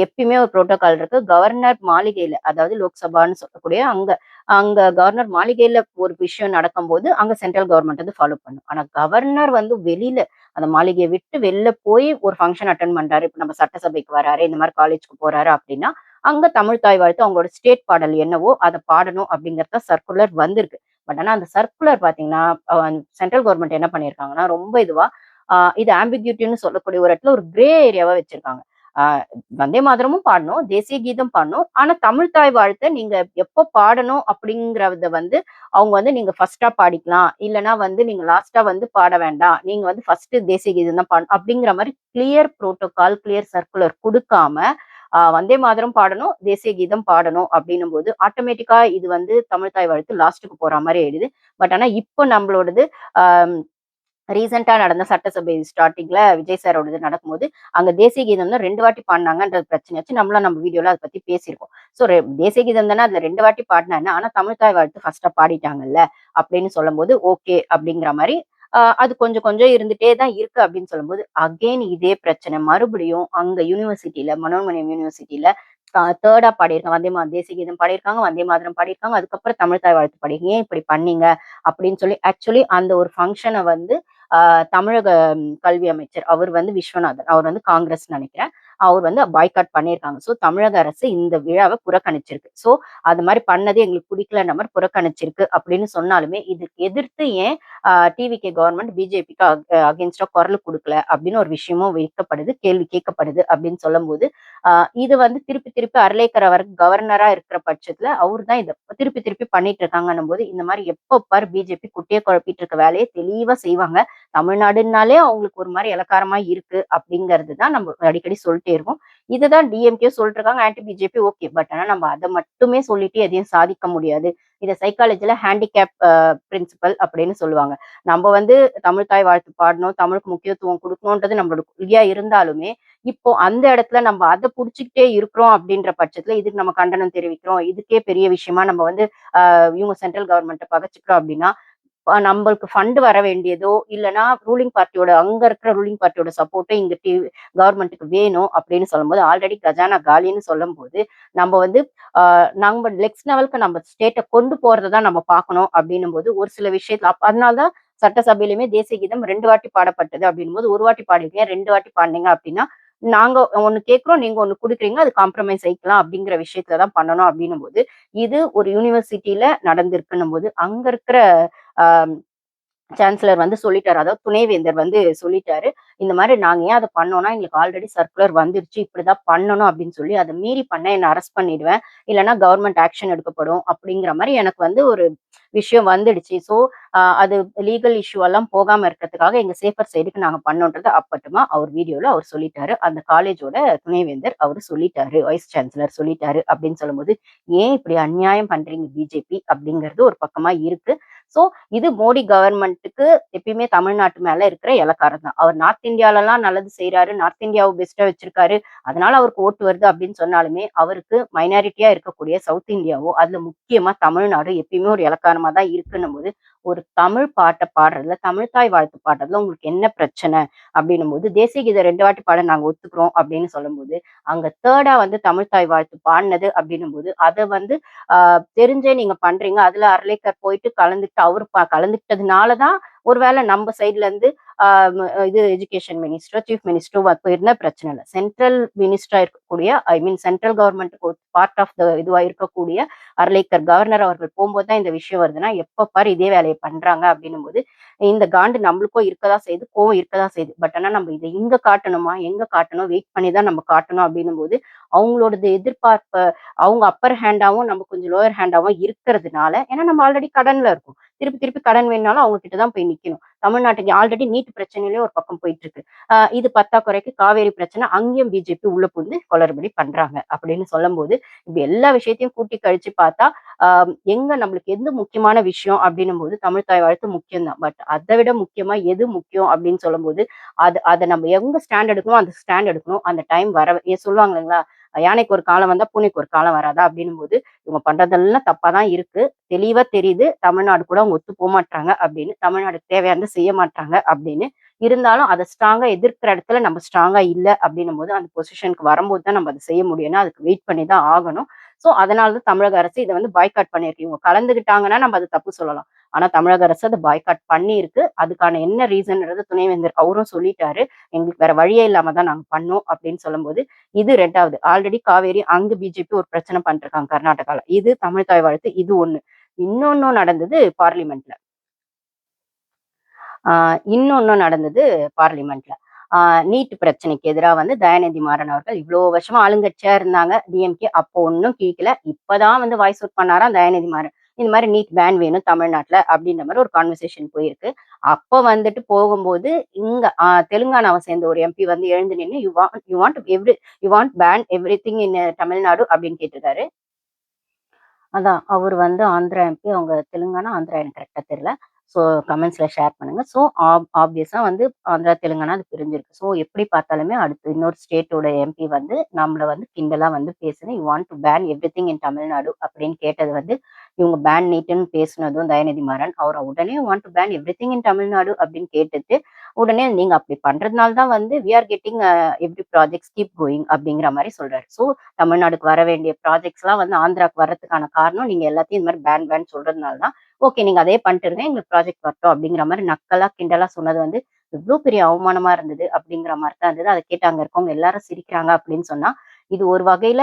எப்பயுமே ஒரு புரோட்டோகால் இருக்கு. கவர்னர் மாளிகையில, அதாவது லோக்சபான்னு சொல்லக்கூடிய அங்க அங்க கவர்னர் மாளிகையில ஒரு விஷயம் நடக்கும்போது, அங்க சென்ட்ரல் கவர்மெண்ட் வந்து ஃபாலோ பண்ணும். ஆனா கவர்னர் வந்து வெளியில அந்த மாளிகைய விட்டு வெளில போய் ஒரு ஃபங்ஷன் அட்டெண்ட் பண்றாரு. இப்ப நம்ம சட்டசபைக்கு வராரு, இந்த மாரி காலேஜ்க்கு போறாரு அப்படின்னா, அங்க தமிழ் தாய் வாழ்த்து அவங்களோட ஸ்டேட் பாடல் என்னவோ அத பாடணும் அப்படிங்கிறது சர்க்குலர் வந்திருக்கு. பட் ஆனா அந்த சர்க்குலர் பார்த்தீங்கன்னா, சென்ட்ரல் கவர்ன்மெண்ட் என்ன பண்ணியிருக்காங்கன்னா, ரொம்ப இதுவா இது ஆம்பிக்யூட்டின்னு சொல்லக்கூடிய ஒரு இடத்துல ஒரு கிரே ஏரியாவா வச்சிருக்காங்க. ஆ வந்தே மாதரமும் பாடணும், தேசிய கீதம் பாடணும். ஆனா தமிழ் தாய் வாழ்த்த நீங்க எப்போ பாடணும் அப்படிங்கிறத வந்து அவங்க வந்து நீங்க ஃபர்ஸ்ட்டா பாடிக்கலாம். இல்லன்னா வந்து நீங்க லாஸ்ட்டா வந்து பாட வேண்டாம். நீங்க வந்து ஃபர்ஸ்ட்டு தேசிய கீதம் தான் பாடணும். அப்படிங்கிற மாரி கிளியர் புரோட்டோகால், கிளியர் சர்க்குலர் குடுக்காம, வந்தே மாதரம் பாடணும், தேசிய கீதம் பாடணும் அப்படின்னும்போது, ஆட்டோமேட்டிக்கா இது வந்து தமிழ் தாய் வாழ்த்து லாஸ்ட்டுக்கு போற மாரி ஆயிடுது. பட் ஆனா இப்போ நம்மளோடது ஆ ரீசென்ட்டா நடந்த சட்டசபை ஸ்டார்ட்டிங்ல விஜய் சாரோடது நடக்கும்போது, அங்க தேசிய கீதம் தான் 2 வாட்டி பாடுனாங்கன்றது பிரச்சனையாச்சு. நம்மளும் நம்ம வீடியோல அத பத்தி பேசியிருக்கோம். ஸோ தேசிய கீதம் தானே அதுல 2 வாட்டி பாடுனா என்ன? ஆனா தமிழ் தாய் வாழ்த்து ஃபர்ஸ்ட்டா பாடிட்டாங்கல்ல, அப்படின்னு சொல்லும்போது, ஓகே அப்படிங்கிற மாரி அது கொஞ்சம் கொஞ்சம் இருந்துட்டே தான் இருக்கு அப்படின்னு சொல்லும்போது, அகைன் இதே பிரச்சனை மறுபடியும் அங்க யூனிவர்சிட்டில மனோன்மணியம் யூனிவர்சிட்டில 3ஆ பாடியிருக்காங்க. தேசிய கீதம் பாடியிருக்காங்க, வந்தே மாதரம் பாடியிருக்காங்க. அதுக்கப்புறம் தமிழ் தாய் வாழ்த்து பாடியிருக்காங்க. ஏன் இப்படி பண்ணீங்க? அப்படின்னு சொல்லி ஆக்சுவலி அந்த ஒரு ஃபங்ஷன வந்து தமிழக கல்வி அமைச்சர் அவர் வந்து விஸ்வநாதன். அவர் வந்து காங்கிரஸ்ன்னு நெனைக்கிறேன். அவர் வந்து பாய்காட் பண்ணியிருக்காங்க. ஸோ தமிழக அரசு இந்த விழாவை புறக்கணிச்சிருக்கு. ஸோ அது மாதிரி பண்ணது எங்களுக்கு பிடிக்கலன்ற மாதிரி புறக்கணிச்சிருக்கு அப்படின்னு சொன்னாலுமே இதுக்கு எதிர்த்து ஏன் டிவிகே கவர்மெண்ட் பிஜேபிக்கு அகேன்ஸ்டா குரல் கொடுக்கல அப்படின்னு ஒரு விஷயமும் வைக்கப்படுது, கேள்வி கேட்கப்படுது அப்படின்னு சொல்லும்போது இது வந்து திருப்பி திருப்பி அர்லேக்கர் அவர் கவர்னரா இருக்கிற பட்சத்துல அவர் தான் இதை திருப்பி திருப்பி பண்ணிட்டு இருக்காங்கன்னும் போது இந்த மாதிரி எப்ப பாரு பிஜேபி குட்டியை குழப்பிட்டு இருக்க வேலையை தெளிவா செய்வாங்க. தமிழ்நாடுனாலே அவங்களுக்கு ஒரு மாதிரி இலக்காரமா இருக்கு அப்படிங்கிறது தான் நம்ம அடிக்கடி சொல்லிட்டே இருக்கோம். இதுதான் டிஎம்கே சொல்லிட்டு இருக்காங்க, ஆன்டி பிஜேபி ஓகே. பட் ஆனா நம்ம அதை மட்டுமே சொல்லிட்டு எதையும் சாதிக்க முடியாது. இதை சைக்காலஜில ஹேண்டிகேப் பிரின்சிபல் அப்படின்னு சொல்லுவாங்க. நம்ம வந்து தமிழ் தாய் வாழ்த்து பாடணும், தமிழுக்கு முக்கியத்துவம் கொடுக்கணும்ன்றது நம்மளோட கொள்கையா இருந்தாலுமே இப்போ அந்த இடத்துல நம்ம அதை புடிச்சுக்கிட்டே இருக்கிறோம் அப்படின்ற பட்சத்துல இதுக்கு நம்ம கண்டனம் தெரிவிக்கிறோம். இதுக்கே பெரிய விஷயமா நம்ம வந்து இவங்க சென்ட்ரல் கவர்மெண்ட்டை பகச்சுக்கிறோம் அப்படின்னா நம்மளுக்கு ஃபண்ட் வர வேண்டியதோ இல்லைன்னா ரூலிங் பார்ட்டியோட அங்க இருக்கிற ரூலிங் பார்ட்டியோட சப்போர்ட்டோ இங்க கவர்மெண்ட்டுக்கு வேணும் அப்படின்னு சொல்லும்போது ஆல்ரெடி கஜானா காலின்னு சொல்லும் போது நம்ம வந்து நம்ம நெக்ஸ்ட் லெவலுக்கு நம்ம ஸ்டேட்டை கொண்டு போறதை தான் நம்ம பார்க்கணும் அப்படின்னும் போது ஒரு சில விஷயத்துல அதனாலதான் சட்டசபையிலுமே தேசிய கீதம் 2 வாட்டி பாடப்பட்டது அப்படின்னும் போது 1 வாட்டி பாடிருக்கீங்க 2 வாட்டி பாடினீங்க அப்படின்னா நாங்க ஒண்ணு கேட்கிறோம், நீங்க ஒண்ணு குடுக்குறீங்க, அது காம்ப்ரமைஸ் ஆயிக்கலாம் அப்படிங்கிற விஷயத்துலதான் பண்ணணும் அப்படின்னும் போது இது ஒரு யூனிவர்சிட்டியில நடந்திருக்குன்னும் போது அங்க இருக்கிற ஆஹ் சான்சலர் வந்து சொல்லிட்டாரு. அதாவது துணைவேந்தர் வந்து சொல்லிட்டாரு. இந்த மாதிரி நாங்க ஏன் அதை பண்ணோம்னா எங்களுக்கு ஆல்ரெடி சர்க்குலர் வந்துருச்சு. இப்படிதான் பண்ணணும் அப்படின்னு சொல்லி அதை மீறி பண்ண என்ன அரெஸ்ட் பண்ணிடுவேன். இல்லைன்னா கவர்மெண்ட் ஆக்ஷன் எடுக்கப்படும் அப்படிங்கிற மாதிரி எனக்கு வந்து ஒரு விஷயம் வந்துடுச்சு. ஸோ அது லீகல் இஷ்யூ எல்லாம் போகாம இருக்கிறதுக்காக எங்க சேஃபர் சைடுக்கு நாங்க பண்ணோன்றது அப்பட்டுமா அவர் வீடியோல அவர் சொல்லிட்டாரு. அந்த காலேஜோட துணைவேந்தர் அவர் சொல்லிட்டாரு, வைஸ் சான்சலர் சொல்லிட்டாரு அப்படின்னு சொல்லும்போது ஏன் இப்படி அநியாயம் பண்றீங்க பிஜேபி அப்படிங்கிறது ஒரு பக்கமா இருக்கு. சோ இது மோடி கவர்மெண்ட்டுக்கு எப்பயுமே தமிழ்நாட்டு மேல இருக்கிற இலக்காரம் தான். அவர் நார்த் இந்தியாலலாம் நல்லது செய்யறாரு, நார்த் இந்தியாவை பெஸ்டா வச்சிருக்காரு, அதனால அவருக்கு ஓட்டு வருது அப்படின்னு சொன்னாலுமே அவருக்கு மைனாரிட்டியா இருக்கக்கூடிய சவுத் இந்தியாவோ அதுல முக்கியமா தமிழ்நாடு எப்பயுமே ஒரு இலக்காரமா தான் இருக்குன்னும் போது ஒரு தமிழ் பாட்டை பாடுறதுல தமிழ் தாய் வாழ்த்து பாடுறதுல உங்களுக்கு என்ன பிரச்சனை அப்படின்னும் போது தேசிய கீதை 2 வாட்டி பாட நாங்க ஒத்துக்கிறோம் அப்படின்னு சொல்லும்போது அங்க தேர்டா வந்து தமிழ் தாய் வாழ்த்து பாடினது அப்படின்னும் போது அதை வந்து தெரிஞ்சே நீங்க பண்றீங்க. அதுல அர்லேக்கர் போயிட்டு கலந்துட்டு அவரு கலந்துக்கிட்டதுனாலதான் ஒருவேளை நம்ம சைட்ல இருந்து இது எஜுகேஷன் மினிஸ்டர், சீஃப் மினிஸ்டர் போயிருந்தா பிரச்சனை இல்லை. சென்ட்ரல் மினிஸ்டரா இருக்கக்கூடிய மீன் சென்ட்ரல் கவர்மெண்ட்டுக்கு பார்ட் ஆஃப் த இதுவா இருக்கக்கூடிய அர்லேக்கர் கவர்னர் அவர்கள் போகும்போது இந்த விஷயம் வருதுன்னா எப்ப பாரு இதே வேலையை பண்றாங்க அப்படின்னும் போது இந்த காண்டு நம்மளுக்கும் இருக்கதான் செய்யுது, கோவம் இருக்கதான் செய்யுது. பட் ஆனா நம்ம இதை இங்க காட்டணுமா எங்க காட்டணும் வெயிட் பண்ணி தான் நம்ம காட்டணும் அப்படின்னும் போது அவங்களோடது எதிர்பார்ப்ப அவங்க அப்பர் ஹேண்டாவும் நம்ம கொஞ்சம் லோயர் ஹேண்டாவும் இருக்கிறதுனால ஏன்னா நம்ம ஆல்ரெடி கடன்ல இருக்கோம். திருப்பி திருப்பி கடன் வேணுனாலும் அவங்க கிட்டதான் போய் நிக்கணும். தமிழ்நாட்டுக்கு ஆல்ரெடி நீட் பிரச்சனையிலேயே ஒரு பக்கம் போயிட்டு இருக்கு. இது பத்தாக்குறைக்கு காவேரி பிரச்சனை அங்கேயும் பிஜேபி உள்ள புகுந்து குளறுபடி பண்றாங்க அப்படின்னு சொல்லும் போது இப்ப எல்லா விஷயத்தையும் கூட்டி கழிச்சு பார்த்தா எங்க நம்மளுக்கு எது முக்கியமான விஷயம் அப்படின்னும் போது தமிழ் தாய் வாழ்த்து முக்கியம் தான். பட் அதை விட முக்கியமா எது முக்கியம் அப்படின்னு சொல்லும் போது அதை நம்ம எங்க ஸ்டாண்ட் எடுக்கணும் அந்த ஸ்டாண்ட் எடுக்கணும். அந்த டைம் சொல்லுவாங்க இல்லைங்களா, யானைக்கு ஒரு காலம் வந்தா பூனைக்கு ஒரு காலம் வராதா அப்படின்னும் போது இவங்க பண்றதெல்லாம் தப்பாதான் இருக்கு. தெளிவா தெரியுது தமிழ்நாடு கூட அவங்க ஒத்து போக மாட்டாங்க அப்படின்னு, தமிழ்நாடுக்கு தேவையானது செய்ய மாட்டாங்க அப்படின்னு. இருந்தாலும் அதை ஸ்ட்ராங்கா எதிர்க்கிற இடத்துல நம்ம ஸ்ட்ராங்கா இல்ல அப்படின்னும் போது அந்த பொசிஷனுக்கு வரும்போது தான் நம்ம அதை செய்ய முடியும்னா அதுக்கு வெயிட் பண்ணி தான் ஆகணும். சோ அதனாலதான் தமிழக அரசு இதை வந்து பாய்காட் பண்ணியிருக்கு. இவங்க கலந்துகிட்டாங்கன்னா நம்ம அது தப்பு சொல்லலாம். ஆனா தமிழக அரசு அதை பாய்காட் பண்ணியிருக்கு. அதுக்கான என்ன ரீசன்றது துணைவேந்தர் அவரும் சொல்லிட்டாரு. எங்களுக்கு வேற வழியே இல்லாம தான் நாங்க பண்ணோம் அப்படின்னு சொல்லும்போது இது 2வது. ஆல்ரெடி காவேரி அங்க பிஜேபி ஒரு பிரச்சனை பண்ணிட்டு இருக்காங்க கர்நாடகால. இது தமிழ் தாய் வாழ்த்து இது ஒண்ணு. இன்னொன்னும் நடந்தது பார்லிமெண்ட்ல. இன்னொன்னும் நடந்தது பார்லிமெண்ட்ல. நீட் பிரச்சனைக்கு எதிரா வந்து தயாநிதி மாறன் அவர்கள் இவ்வளோ வருஷமா ஆளுங்கட்சியா இருந்தாங்க டிஎம்கே. அப்போ ஒன்னும் கேட்கல. இப்பதான் வந்து வாய்ஸ் அவுட் பண்ணாராம் தயாநிதி மாறன். இந்த மாதிரி நீட் பேன் வேணும் தமிழ்நாட்டுல அப்படின்ற மாதிரி ஒரு கான்வர்சேஷன் போயிருக்கு. அப்ப வந்துட்டு போகும்போது இங்க தெலுங்கானாவை சேர்ந்த ஒரு எம்பி வந்து எழுந்து நின்று you want ban everything in Tamil Nadu அப்படின்னு கேட்டிருக்காரு. அதான். அவரு வந்து ஆந்திரா எம்பி. அவங்க தெலுங்கானா, ஆந்திரா எனக்கு கரெக்ட்டா தெரியல. ஸோ கமெண்ட்ஸ்ல ஷேர் பண்ணுங்க. ஸோ ஆப்வியஸா வந்து ஆந்திரா, தெலுங்கானா அது பிரிஞ்சிருக்கு. ஸோ எப்படி பார்த்தாலுமே அடுத்து இன்னொரு ஸ்டேட்டோட எம்பி வந்து நம்மள வந்து கிண்டலா வந்து பேசுது. You want to ban everything in Tamil Nadu அப்படின்னு கேட்டது வந்து இவங்க பேன் நீட்ன்னு பேசுனதும் தயாநிதி மாறன் அவர உடனே want to ban everything in Tamil Nadu அப்படின்னு கேட்டுட்டு உடனே நீங்க அப்படி பண்றதுனால தான் வந்து we are getting every projects keep going அப்படிங்கிற மாதிரி சொல்றாரு. ஸோ தமிழ்நாடுக்கு வர வேண்டிய ப்ராஜெக்ட்ஸ் எல்லாம் வந்து ஆந்திராக்கு வர்றதுக்கான காரணம் நீங்க எல்லாத்தையும் இந்த மாதிரி பேன் சொல்றதுனால தான். ஓகே நீங்க அதே பண்ணிட்டு இருங்க எங்களுக்கு ப்ராஜெக்ட் வரட்டும் அப்படிங்கிற மாதிரி நக்கலா கிண்டலா சொன்னது வந்து இவ்ளோ பெரிய அவமானமா இருந்தது அப்படிங்கிற மாரி தான் இருந்தது. அத கேட்டு அங்க இருக்கவங்க எல்லாரும் சிரிக்கிறாங்க அப்படின்னு சொன்னா, இது ஒரு வகையில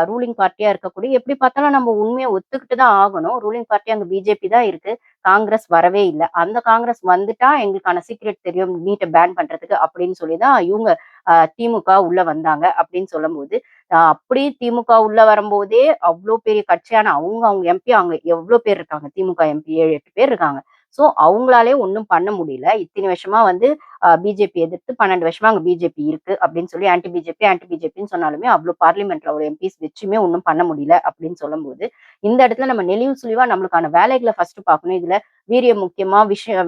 ரூலிங் பார்ட்டியா இருக்கக்கூடிய எப்படி பார்த்தாலும் நம்ம உண்மைய ஒத்துக்கிட்டு தான் ஆகணும். ரூலிங் பார்ட்டி அங்க பிஜேபி தான் இருக்கு. காங்கிரஸ் வரவே இல்ல. அந்த காங்கிரஸ் வந்துட்டா எங்களுக்கான சீக்ரெட் தெரியும் நீட்ட பேன் பண்றதுக்கு அப்படின்னு சொல்லி தான் இவங்க திமுக உள்ள வந்தாங்க அப்படின்னு சொல்லும்போது, அப்படி திமுக உள்ள வரும்போதே அவ்ளோ பெரிய கட்சியான அவங்க எம்பி அங்க எவ்ளோ பேர் இருக்காங்க. திமுக எம்பி 7, 8 பேர் இருக்காங்க. ஸோ அவங்களாலயே ஒண்ணும் பண்ண முடியல. இத்தனை வருஷமா வந்து பிஜேபி எதிர்த்து 12 வருஷமா அங்க பிஜேபி இருக்கு அப்படின்னு சொல்லி ஆன்டி பிஜேபின்னு சொன்னாலுமே அவ்ளோ பார்லிமெண்ட்ல ஒரு எம்பிஸ் வச்சுமே ஒண்ணும் பண்ண முடியல அப்படின்னு சொல்லும்போது, இந்த இடத்துல நம்ம நெளிவு சுளிவா நம்மளுக்கான வேலைகள ஃபர்ஸ்ட் பார்க்கணும். இதுல வீரியம் முக்கியமா,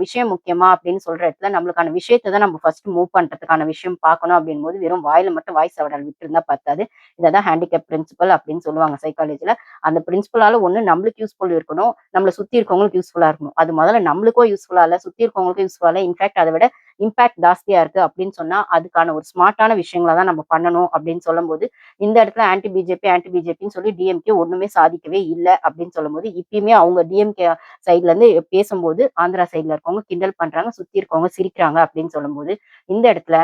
விஷயம் முக்கியமா அப்படின்னு சொல்ற இடத்துல நம்மளுக்கான விஷயத்த தான் நம்ம ஃபர்ஸ்ட் மூவ் பண்றதுக்கான விஷயம் பார்க்கணும் அப்படிங்கும்போது, வெறும் வாயில மட்டும் வாய் சவடல் விட்டுருந்தா பத்தாது. இததான் ஹேண்டிகேப் பிரின்சிபல் அப்படின்னு சொல்லுவாங்க சைக்காலஜில. அந்த பிரின்சிபலால ஒண்ணு நம்மளுக்கு யூஸ்ஃபுல் இருக்கணும். நம்மள சுத்தி இருக்கவங்களுக்கு யூஸ்ஃபுல்லா இருக்கணும். அது முதல்ல நம்மளுக்கும் யூஸ்ஃபுல்லா இல்ல, சுத்தி இருக்கவங்களுக்கும் யூஸ்ஃபுல்லா இல்ல. இன்ஃபாக்ட் அத விட இம்பாக்ட் ஜாஸ்தியா இருக்கு அப்படின்னு சொன்னா, அதுக்கான ஒரு ஸ்மார்ட்டான விஷயங்கள தான் நம்ம பண்ணணும் அப்படின்னு சொல்லும்போது, இந்த இடத்துல ஆன்டி பிஜேபின்னு சொல்லி டிஎம்கே ஒண்ணுமே சாதிக்கவே இல்ல அப்படின்னு சொல்லும்போது, இப்பயுமே அவங்க டிஎம்கே சைட்ல இருந்து பேசும்போது, ஆந்திரா சைட்ல இருக்கவங்க கிண்டல் பண்றாங்க, சுத்தி இருக்கவங்க சிரிக்கிறாங்க அப்படின்னு சொல்லும்போது, இந்த இடத்துல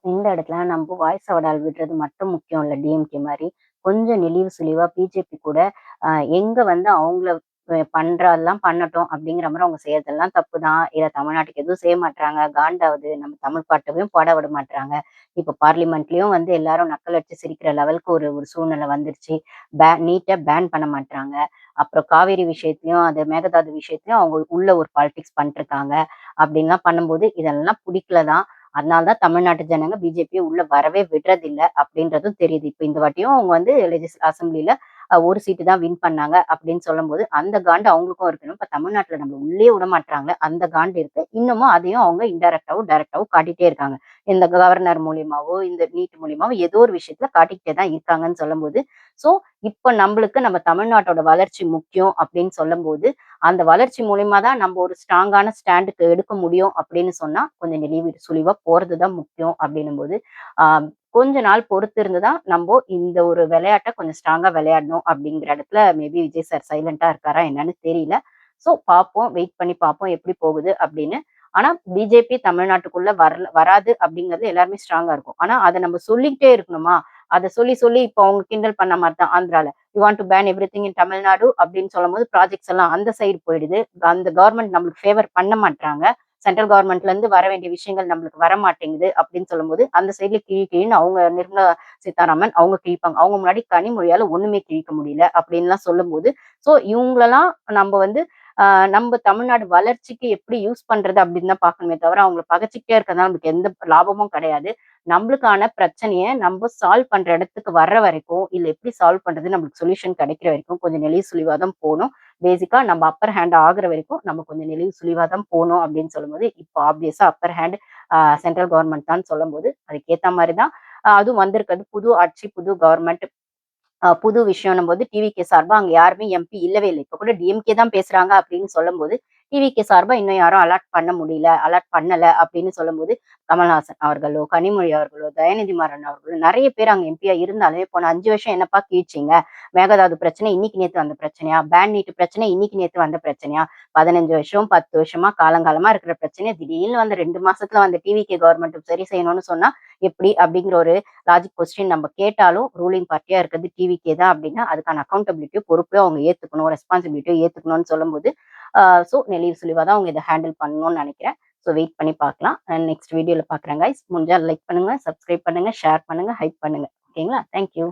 இந்த இடத்துல நம்ப வாய் சவடால் விடுறது மட்டும் முக்கியம் இல்ல டிஎம்கே மாரி. கொஞ்சம் நெளிவு சுளிவா பிஜேபி கூட அ எங்க வந்து அவங்கள பண்றதெல்லாம் பண்ணட்டும் அப்படிங்கிற மாரி அவங்க செய்யறதெல்லாம் தப்பு தான். இல்ல தமிழ்நாட்டுக்கு எதுவும் செய்ய மாட்றாங்க. காண்டாவுது. நம்ம தமிழ் பாட்டவையும் பாட விட மாட்றாங்க. இப்ப பார்லிமெண்ட்லயும் வந்து எல்லாரும் நக்கல் அடிச்சு சிரிக்கிற லெவலுக்கு ஒரு ஒரு சூழ்நிலை வந்துருச்சு. நீட்டா பேன் பண்ண மாட்றாங்க. அப்புறம் காவேரி விஷயத்திலயும், அது மேகதாது விஷயத்திலயும் அவங்க உள்ள ஒரு பாலிடிக்ஸ் பண்ணிட்டுருக்காங்க. அப்படின்லாம் பண்ணும்போது இதெல்லாம் புடிக்கல தான். அதனால தான் தமிழ்நாட்டு ஜனங்க பிஜேபிய உள்ள வரவே விடுறதில்ல அப்படின்றதும் தெரியுது. இப்ப இந்த வாட்டியும் அவங்க வந்து அசெம்பிளில ஒரு சீட்டு தான் வின் பண்ணாங்க அப்படின்னு சொல்லும்போது, அந்த காண்டு அவங்களுக்கும் இருக்கணும். இப்ப தமிழ்நாட்டுல நம்மள உள்ளயே விடமாட்றாங்களே, அந்த காண்டு இருக்கு. இன்னமும் அதையும் அவங்க இன்டைரக்டாவோ, டைரக்டாவோ காட்டிட்டே இருக்காங்க. இந்த கவர்னர் மூலியமாவோ, இந்த நீட் மூலியமாவோ ஏதோ ஒரு விஷயத்துல காட்டிக்கிட்டே தான் இருக்காங்கன்னு சொல்லும்போது, ஸோ இப்ப நம்பளுக்கு நம்ம தமிழ்நாட்டோட வளர்ச்சி முக்கியம் அப்படின்னு சொல்லும்போது, அந்த வளர்ச்சி மூலியமா தான் நம்ம ஒரு ஸ்ட்ராங்கான ஸ்டாண்டுக்கு எடுக்க முடியும் அப்படின்னு சொன்னா, கொஞ்சம் நெளிவு சுளிவா போறது தான் முக்கியம் அப்படின்னும்போது, ஆ கொஞ்ச நாள் பொறுத்து இருந்து தான் நம்போ இந்த ஒரு விளையாட்ட கொஞ்சம் ஸ்ட்ராங்கா விளையாடணும் அப்படிங்கிற இடத்துல மேபி விஜய் சார் சைலன்ட்டா இருக்காரா என்னன்னு தெரியல. ஸோ பார்ப்போம். வெயிட் பண்ணி பார்ப்போம் எப்படி போகுது அப்படின்னு. ஆனா பிஜேபி தமிழ்நாட்டுக்குள்ள வராது அப்படிங்கிறது எல்லாருமே ஸ்ட்ராங்கா இருக்கும். ஆனா அத நம்ம சொல்லிக்கிட்டே இருக்கணுமா? அத சொல்லி சொல்லி இப்போ அவங்க கிண்டல் பண்ண மாரி தான் ஆந்திரால. You want to ban everything in Tamil Nadu அப்படின்னு சொல்லும்போது ப்ராஜெக்ட்ஸ் எல்லாம் அந்த சைடு போயிடுது. அந்த கவர்மெண்ட் நம்மளுக்கு ஃபேவர் பண்ண மாட்றாங்க. சென்ட்ரல் கவர்மெண்ட்ல இருந்து வர வேண்டிய விஷயங்கள் நம்மளுக்கு வர மாட்டேங்குது அப்படின்னு சொல்லும்போது, அந்த சைட்ல கிழின்னு அவங்க நிர்மலா சீதாராமன் அவங்க கிழிப்பாங்க. அவங்க முன்னாடி கனிமொழியால ஒண்ணுமே கிழிக்க முடியல அப்படின்லாம் சொல்லும்போது, இவங்களலாம் நம்ப வந்து நம்ப தமிழ்நாடு வளர்ச்சிக்கு எப்படி யூஸ் பண்றது அப்படின்னு தான் பார்க்கணுமே தவிர, அவங்கள பகச்சுக்கிட்டே இருக்கிறதுனால நமக்கு எந்த லாபமும் கிடையாது. நம்பளுக்கான பிரச்சனைய நம்ப சால்வ் பண்ற இடத்துக்கு வர்ற வரைக்கும், இல்ல எப்படி சால்வ் பண்றது நம்மளுக்கு சொல்யூஷன் கிடைக்கிற வரைக்கும் கொஞ்சம் நெளிவு சுளிவா தான் போணும். பேசிக்கா நம்ம அப்பர் ஹேண்ட் ஆகுற வரைக்கும் நம்ம கொஞ்சம் நெளிவு சுளிவா தான் போணும் அப்படின்னு சொல்லும்போது, இப்போ ஆப்வியஸா அப்பர் ஹேண்ட் சென்ட்ரல் கவர்ன்மெண்ட் தான் சொல்லும்போது, அதுக்கேத்த மாரி தான் அதுவும் வந்திருக்கிறது புது ஆட்சி, புது கவர்ன்மெண்ட் புது விஷயம்ன்னும்போது டிவிகே சார்பா அங்க யாருமே எம்பி இல்லவே இல்ல. இப்ப கூட டிஎம்கே தான் பேசுறாங்க அப்படின்னு சொல்லும்போது, டிவிகே சார்பா இன்னும் யாரும் அலாட் பண்ண முடியல, அலாட் பண்ணல அப்படின்னு சொல்லும்போது, கமல்ஹாசன் அவர்களோ, கனிமொழி அவர்களோ, தயாநிதி மாறன் அவர்களோ நெறைய பேர் அங்க எம்பியா இருந்தாலுமே போன 5 வருஷம் என்னப்பா கீழ்ச்சீங்க? மேகதாது பிரச்சனை இன்னைக்கு நேத்து வந்த பிரச்சனையா? பேன் நீட் பிரச்சனை இன்னைக்கு நேத்து வந்த பிரச்சனையா? 15 வருஷம், 10 வருஷமா காலங்காலமா இருக்கிற பிரச்சனைய திடீர்னு வந்து 2 மாசத்துல வந்து டிவிகே கவர்மெண்ட் சரி செய்யணும்னு சொன்னா எப்படி? அப்படிங்கிற ஒரு லாஜிக் கொஸ்டின் நம்ம கேட்டாலும் ரூலிங் பார்ட்டியா இருக்கிறது டிவிக்கே தான் அப்படின்னா, அதுக்கான அக்கவுண்டபிலிட்டியும் பொறுப்பையும் அவங்க ஏத்துக்கணும். ரெஸ்பான்சிபிலிட்டியும் ஏத்துக்கணும்னு சொல்லும்போது, ஆ நெளிவு சுளிவா தான் அவங்க இத ஹேண்டில் பண்ணணும்னு நெனைக்கிறேன். வெயிட் பண்ணி பார்க்கலாம். நெக்ஸ்ட் வீடியோல பார்க்குறேன் காய்ஸ். முடிஞ்சா லைக் பண்ணுங்க, சப்ஸ்கிரைப் பண்ணுங்க, ஷேர் பண்ணுங்க, ஹைப் பண்ணுங்க. ஓகேங்களா? Thank you.